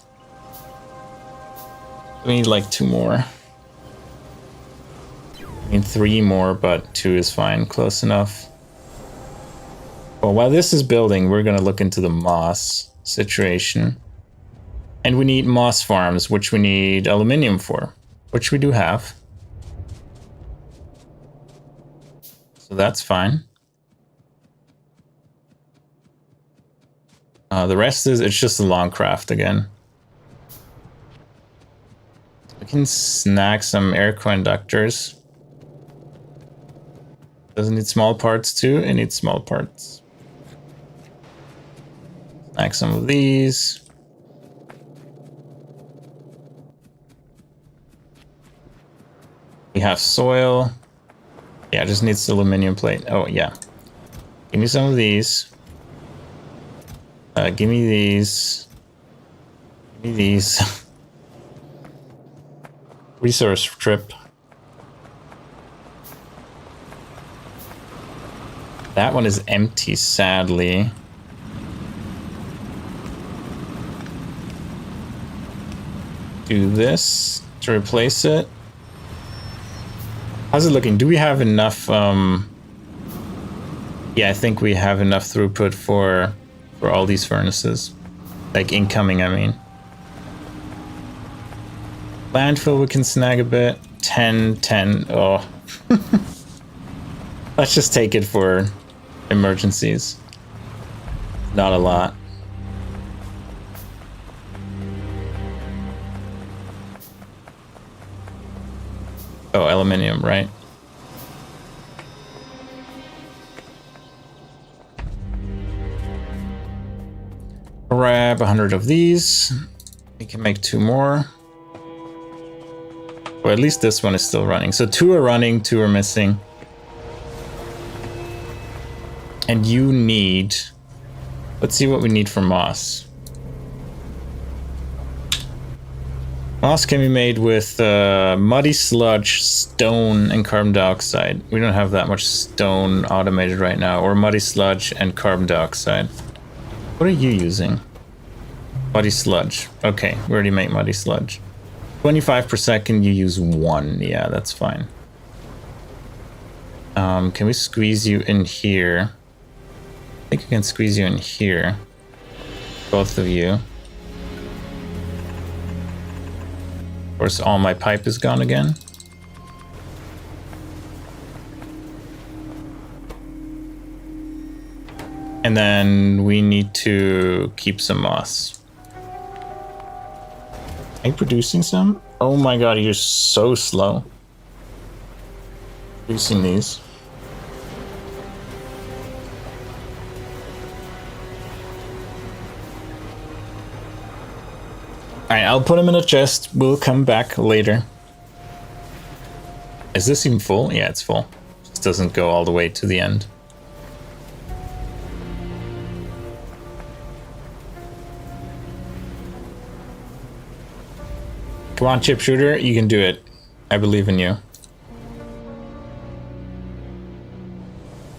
We need like 2 more. I mean 3 more, but 2 is fine, close enough. Well, while this is building, we're gonna look into the moss situation. And we need moss farms, which we need aluminium for, which we do have. So that's fine. The rest is, it's just a long craft again. We can snag some air conductors. Doesn't need small parts too, it needs small parts. Snag some of these. We have soil. Yeah, just needs the aluminum plate. Oh yeah. Give me some of these. Give me these. Give me these. Resource trip. That one is empty, sadly. Do this to replace it. How's it looking? Do we have enough Yeah, I think we have enough throughput for all these furnaces. Like incoming, I mean. Landfill we can snag a bit. 10, 10. Oh. Let's just take it for emergencies. Not a lot. Oh, aluminium, right? Grab 100 of these. We can make 2 more. Well, at least this one is still running. So 2 are running, 2 are missing. And you need... Let's see what we need for moss. Moss can be made with muddy sludge, stone, and carbon dioxide. We don't have that much stone automated right now. Or muddy sludge and carbon dioxide. What are you using? Muddy sludge. Okay, we already make muddy sludge. 25 per second, you use 1. Yeah, that's fine. Can we squeeze you in here? I think I can squeeze you in here. Both of you. Of course, all my pipe is gone again. And then we need to keep some moss. Are you producing some? Oh my god, you're so slow. Producing these. Alright, I'll put them in a chest. We'll come back later. Is this even full? Yeah, it's full. It doesn't go all the way to the end. Come on, chip shooter, you can do it. I believe in you.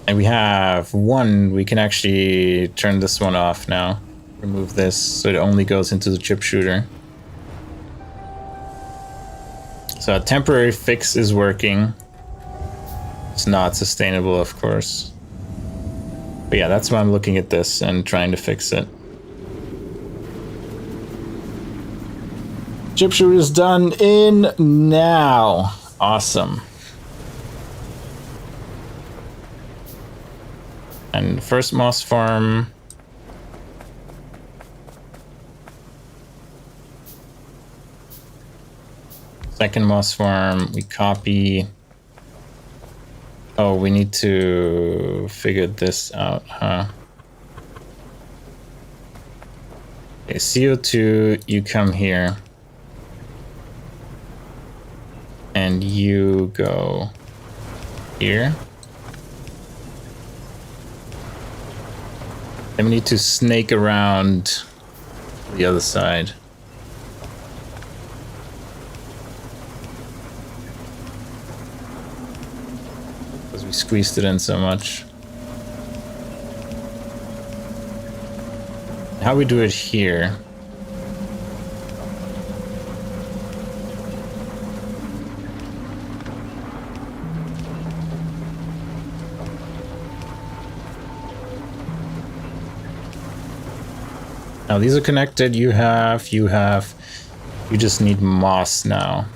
And we have 1. We can actually turn this one off now. Remove this so it only goes into the chip shooter. So a temporary fix is working. It's not sustainable, of course. But yeah, that's why I'm looking at this and trying to fix it. Chip shooter is done in now. Awesome. And first moss farm. Second moss farm, we copy. Oh, we need to figure this out, huh? Okay, CO2, you come here. And you go here. Then we need to snake around the other side. Because we squeezed it in so much. How we do it here? Now these are connected, you just need moss now.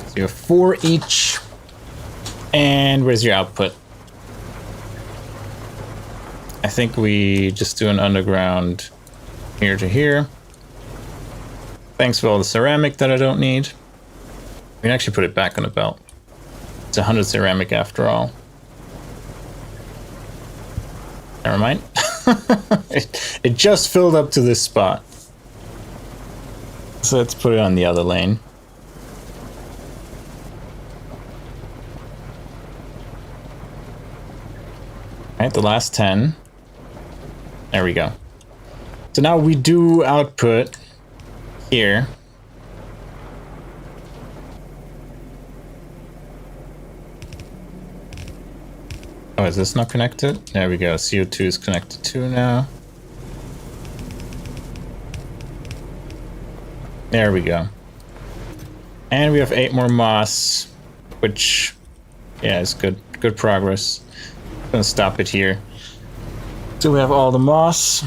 So you have 4 each. And where's your output? I think we just do an underground here to here. Thanks for all the ceramic that I don't need. We can actually put it back on the belt. It's 100 ceramic after all. Never mind. it just filled up to this spot. So let's put it on the other lane. Alright, the last 10. There we go. So now we do output here. Oh, is this not connected? There we go. CO2 is connected too now. There we go. And we have 8 more moss, which, yeah, is good. good progress. Gonna stop it here. So we have all the moss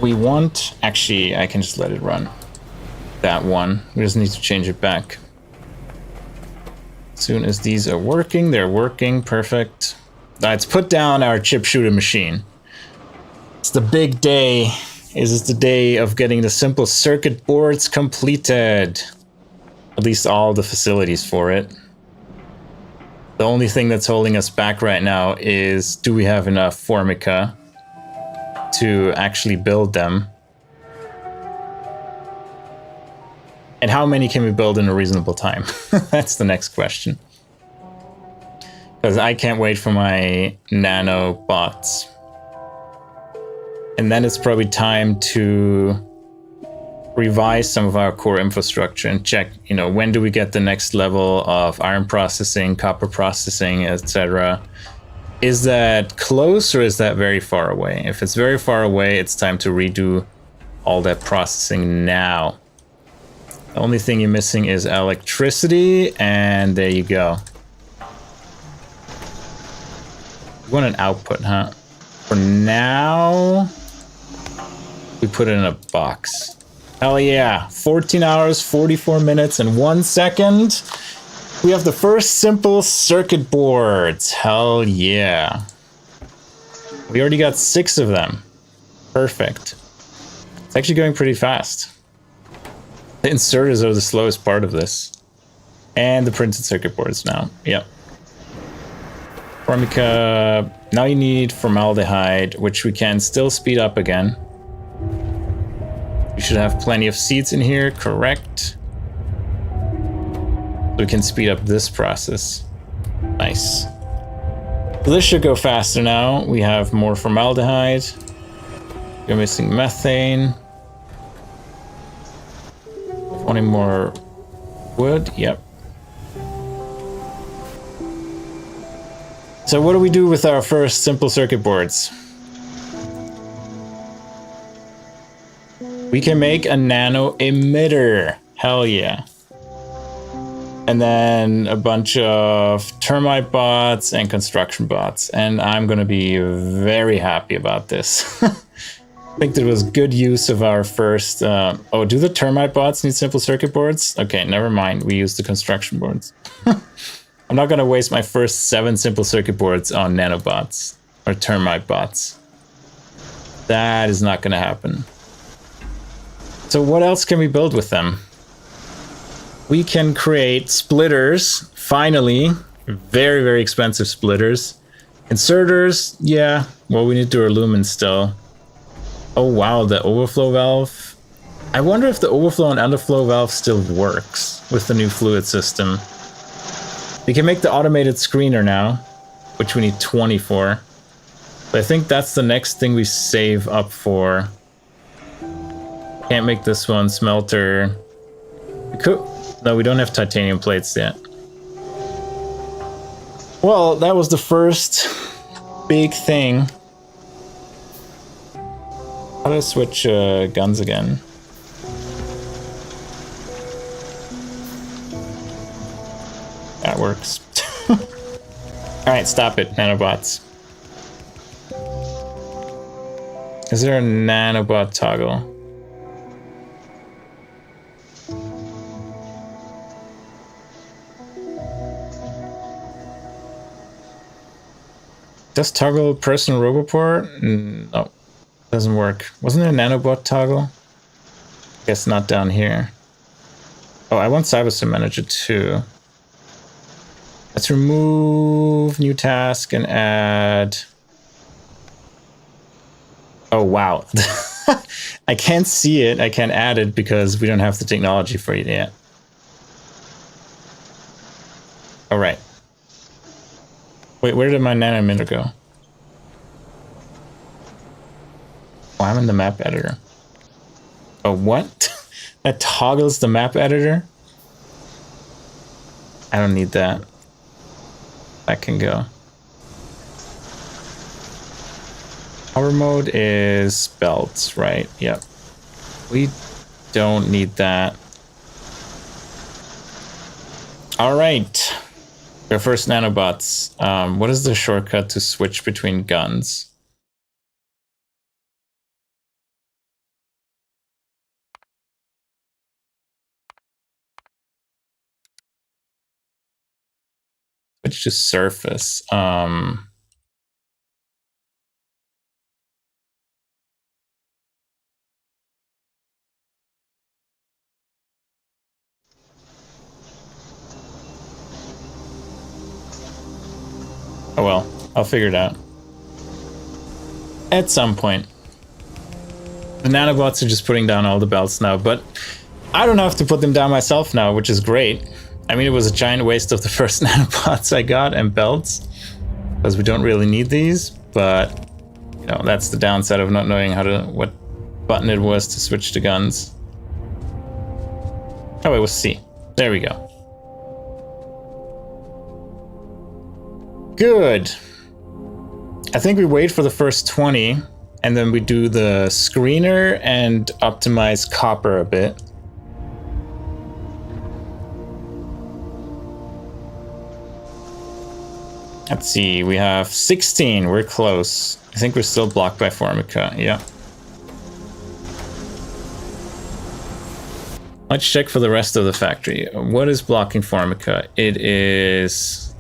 we want. Actually, I can just let it run. That one. We just need to change it back. As soon as these are working, they're working. Perfect. Let's put down our chip shooter machine. It's the big day. This is the day of getting the simple circuit boards completed. At least all the facilities for it. The only thing that's holding us back right now is, do we have enough Formica to actually build them? And how many can we build in a reasonable time? That's the next question. Because I can't wait for my Nanobots. And then it's probably time to revise some of our core infrastructure and check, you know, when do we get the next level of iron processing, copper processing, etc. Is that close or is that very far away? If it's very far away, it's time to redo all that processing now. The only thing you're missing is electricity, and there you go. You want an output, huh? For now, we put it in a box. Hell yeah, 14 hours, 44 minutes, and 1 second. We have the first simple circuit boards. Hell yeah. We already got 6 of them. Perfect. It's actually going pretty fast. The inserters are the slowest part of this. And the printed circuit boards now. Yep. Formica. Now you need formaldehyde, which we can still speed up again. We should have plenty of seeds in here, correct? We can speed up this process. Nice. So this should go faster now. We have more formaldehyde. We're missing methane. Wanting more wood, yep. So what do we do with our first simple circuit boards? We can make a nano emitter. Hell yeah. And then a bunch of termite bots and construction bots. And I'm going to be very happy about this. I think that was good use of our first... oh, do the termite bots need simple circuit boards? Okay, never mind. We use the construction boards. I'm not going to waste my first 7 simple circuit boards on nanobots or termite bots. That is not going to happen. So what else can we build with them? We can create splitters, finally. Very, very expensive splitters. Inserters, yeah. Well, we need duralumin still. Oh wow, the overflow valve. I wonder if the overflow and underflow valve still works with the new fluid system. We can make the automated screener now, which we need 20 for. But I think that's the next thing we save up for. Can't make this one. Smelter. We could... No, we don't have titanium plates yet. Well, that was the first big thing. How do I switch guns again? That works. Alright, stop it, nanobots. Is there a nanobot toggle? Does toggle person roboport? No, doesn't work. Wasn't there a nanobot toggle? Guess not down here. Oh, I want Cybersyn manager too. Let's remove new task and add. Oh wow, I can't see it. I can't add it because we don't have the technology for it yet. All right. Wait, where did my nanometer go? Oh, I'm in the map editor. Oh, what? That toggles the map editor? I don't need that. That can go. Power mode is belts, right? Yep. We don't need that. All right. Our first nanobots. What is the shortcut to switch between guns? Switch to surface. Oh well, I'll figure it out. At some point. The nanobots are just putting down all the belts now, but I don't have to put them down myself now, which is great. I mean, it was a giant waste of the first nanobots I got and belts, because we don't really need these, but you know, that's the downside of not knowing what button it was to switch to guns. Oh, it was C. There we go. Good. I think we wait for the first 20, and then we do the screener and optimize copper a bit. Let's see, we have 16, we're close. I think we're still blocked by Formica, yeah. Let's check for the rest of the factory. What is blocking Formica? It is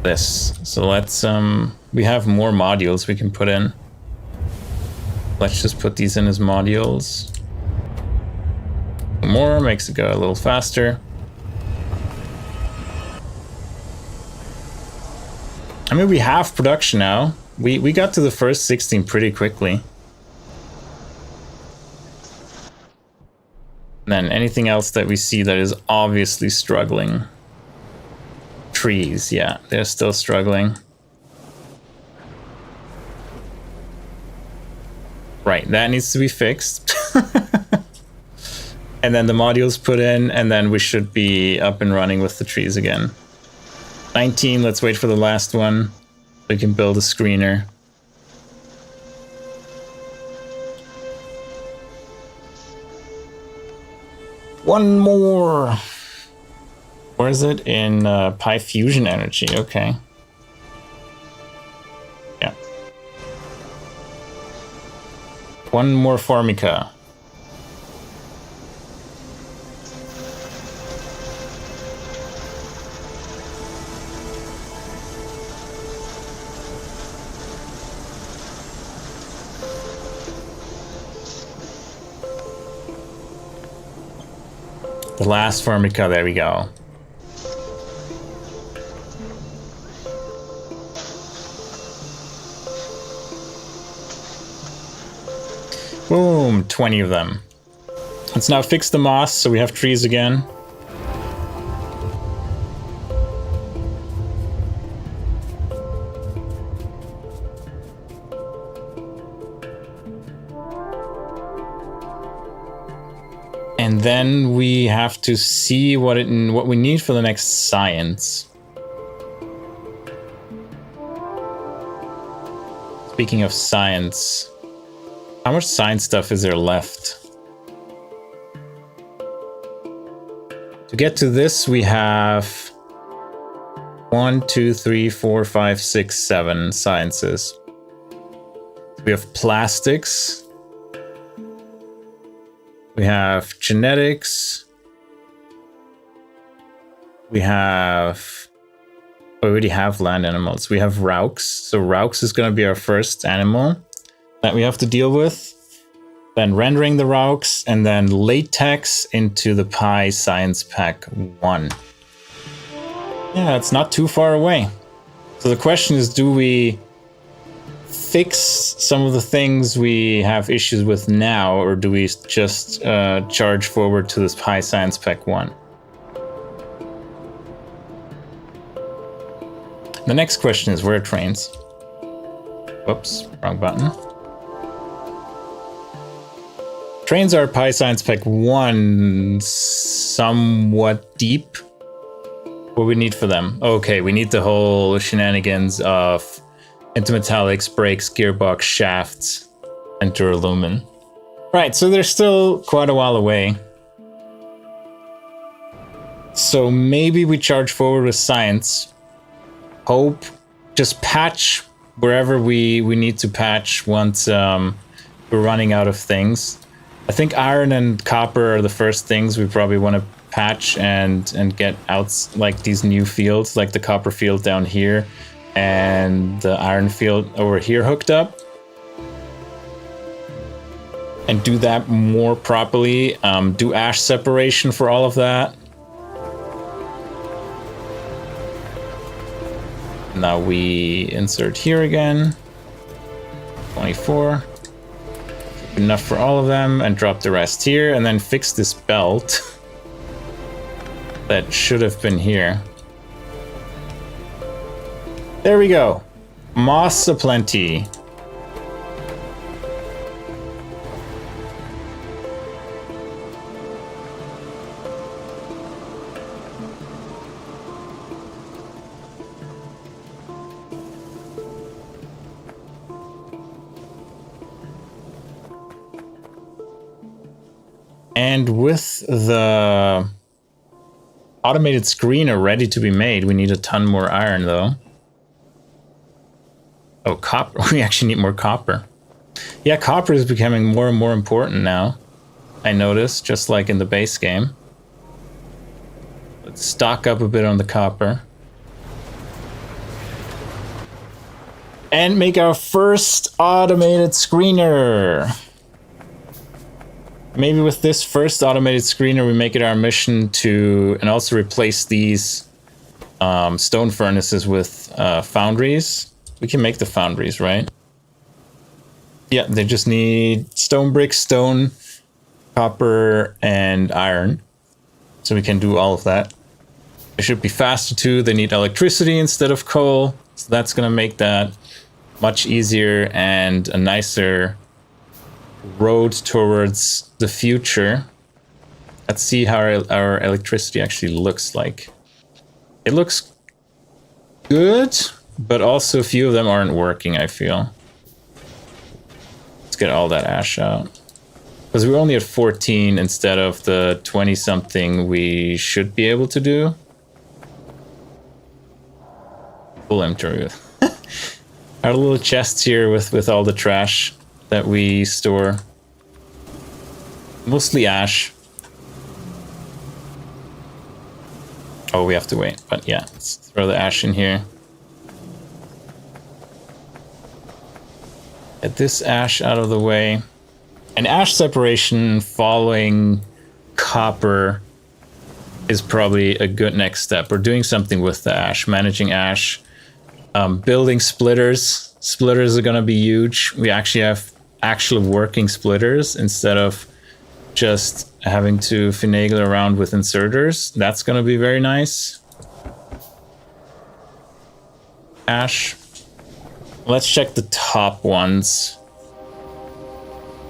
this. So let's, we have more modules we can put in. Let's just put these in as modules. More makes it go a little faster. I mean, we have production now. We got to the first 16 pretty quickly. And then anything else that we see that is obviously struggling. Trees, yeah, they're still struggling. Right, that needs to be fixed. And then the modules put in, and then we should be up and running with the trees again. 19, let's wait for the last one. We can build a screener. One more. Where is it? In Pi Fusion Energy, okay. Yeah. One more Formica. The last Formica, there we go. Boom, 20 of them. Let's now fix the moss so we have trees again. And then we have to see what we need for the next science. Speaking of science, how much science stuff is there left? To get to this, we have 1, 2, 3, 4, 5, 6, 7 sciences. We have plastics. We have genetics. We have... we already have land animals. We have Raux. So Raux is going to be our first animal that we have to deal with. Then rendering the Raux, and then latex into the Pi Science Pack 1. Yeah, it's not too far away. So the question is, do we fix some of the things we have issues with now, or do we just charge forward to this Pi Science Pack 1? The next question is, where are trains? Whoops, wrong button. Trains are Pi Science Pack 1 somewhat deep. What do we need for them? Okay, we need the whole shenanigans of intermetallics, brakes, gearbox, shafts, and duralumin. Right, so they're still quite a while away. So maybe we charge forward with science. Hope, just patch wherever we need to patch once we're running out of things. I think iron and copper are the first things we probably want to patch and get out, like these new fields, like the copper field down here and the iron field over here hooked up. And do that more properly. Do ash separation for all of that. Now we insert here again. 24. Enough for all of them, and drop the rest here, and then fix this belt that should have been here. There we go. Moss aplenty. And with the automated screener ready to be made, we need a ton more iron though. Oh, copper. We actually need more copper. Yeah, copper is becoming more and more important now. I noticed, just like in the base game. Let's stock up a bit on the copper. And make our first automated screener. Maybe with this first automated screener, we make it our mission to, and also replace these stone furnaces with foundries. We can make the foundries, right? Yeah, they just need stone brick, stone, copper, and iron. So we can do all of that. They should be faster too. They need electricity instead of coal. So that's gonna make that much easier and a nicer road towards the future. Let's see how our electricity actually looks like. It looks good, but also a few of them aren't working, I feel. Let's get all that ash out. Because we're only at 14 instead of the 20 something we should be able to do. Full inventory. Our little chests here with all the trash that we store. Mostly ash. Oh, we have to wait, but yeah, let's throw the ash in here. Get this ash out of the way. And ash separation following copper is probably a good next step. We're doing something with the ash, managing ash, building splitters. Splitters are gonna be huge. We actually have actual working splitters instead of just having to finagle around with inserters. That's gonna be very nice. Ash. Let's check the top ones.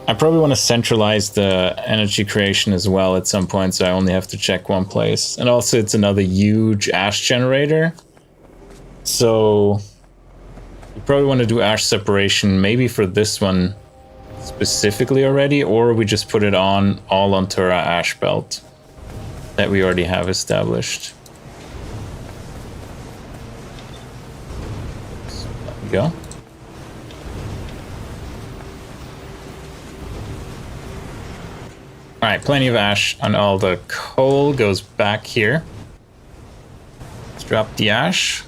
I probably want to centralize the energy creation as well at some point, so I only have to check one place. And also it's another huge ash generator. So you probably want to do ash separation maybe for this one specifically already, or we just put it on all onto our ash belt that we already have established. So there we go. All right, plenty of ash on all the coal goes back here. Let's drop the ash.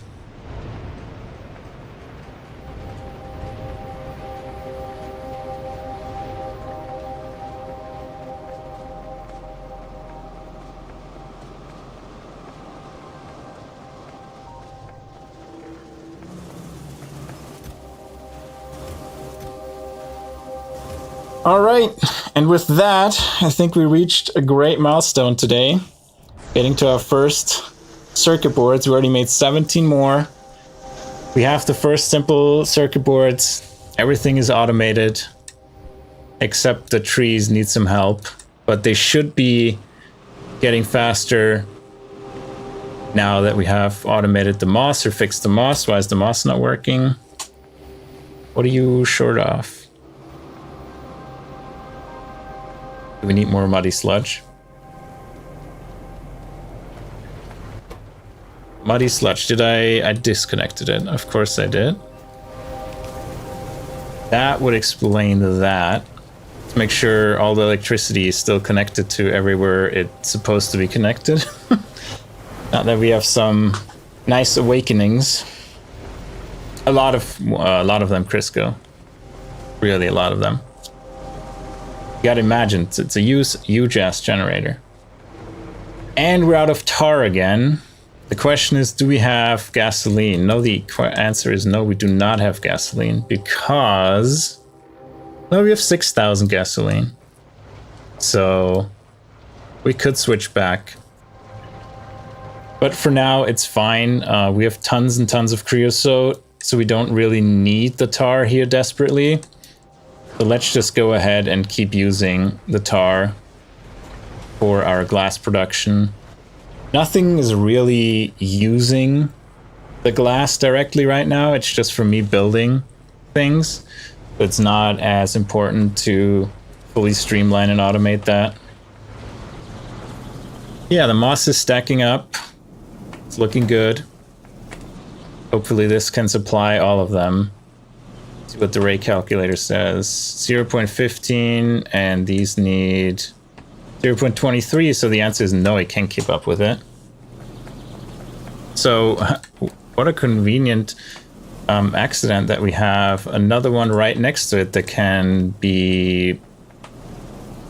All right, and with that, I think we reached a great milestone today. Getting to our first circuit boards. We already made 17 more. We have the first simple circuit boards. Everything is automated, except the trees need some help, but they should be getting faster now that we have automated the moss or fixed the moss. Why is the moss not working? What are you short of? Do we need more muddy sludge? Muddy sludge. Did I disconnected it? Of course I did. That would explain that. To make sure all the electricity is still connected to everywhere it's supposed to be connected. Now that we have some nice awakenings. A lot of them, Crisco. Really, a lot of them. You gotta imagine, it's a huge ass generator. And we're out of tar again. The question is, do we have gasoline? No, the answer is no, we do not have gasoline because... No, we have 6,000 gasoline. So we could switch back. But for now, it's fine. We have tons and tons of creosote, so we don't really need the tar here desperately. So let's just go ahead and keep using the tar for our glass production. Nothing is really using the glass directly right now. It's just for me building things. It's not as important to fully streamline and automate that. Yeah, the moss is stacking up. It's looking good. Hopefully this can supply all of them. See what the rate calculator says. 0.15, and these need 0.23, so the answer is no, it can't keep up with it. So, what a convenient accident that we have another one right next to it that can be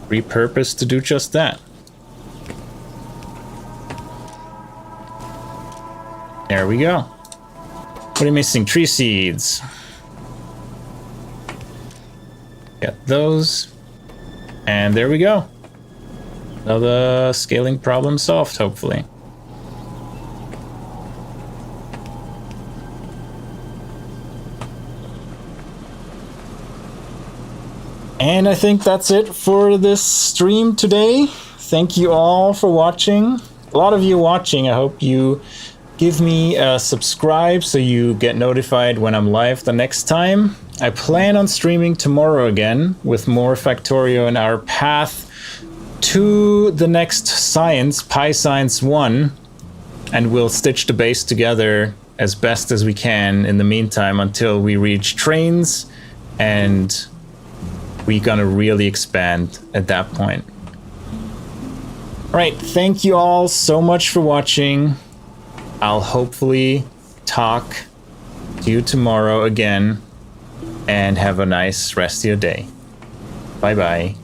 repurposed to do just that. There we go. What are you missing? Tree seeds. Got those. And there we go. Another scaling problem solved, hopefully. And I think that's it for this stream today. Thank you all for watching. A lot of you watching. I hope you give me a subscribe so you get notified when I'm live the next time. I plan on streaming tomorrow again with more Factorio and our path to the next science, Science 1, and we'll stitch the base together as best as we can in the meantime until we reach trains, and we're gonna really expand at that point. Alright, thank you all so much for watching. I'll hopefully talk to you tomorrow again, and have a nice rest of your day. Bye bye.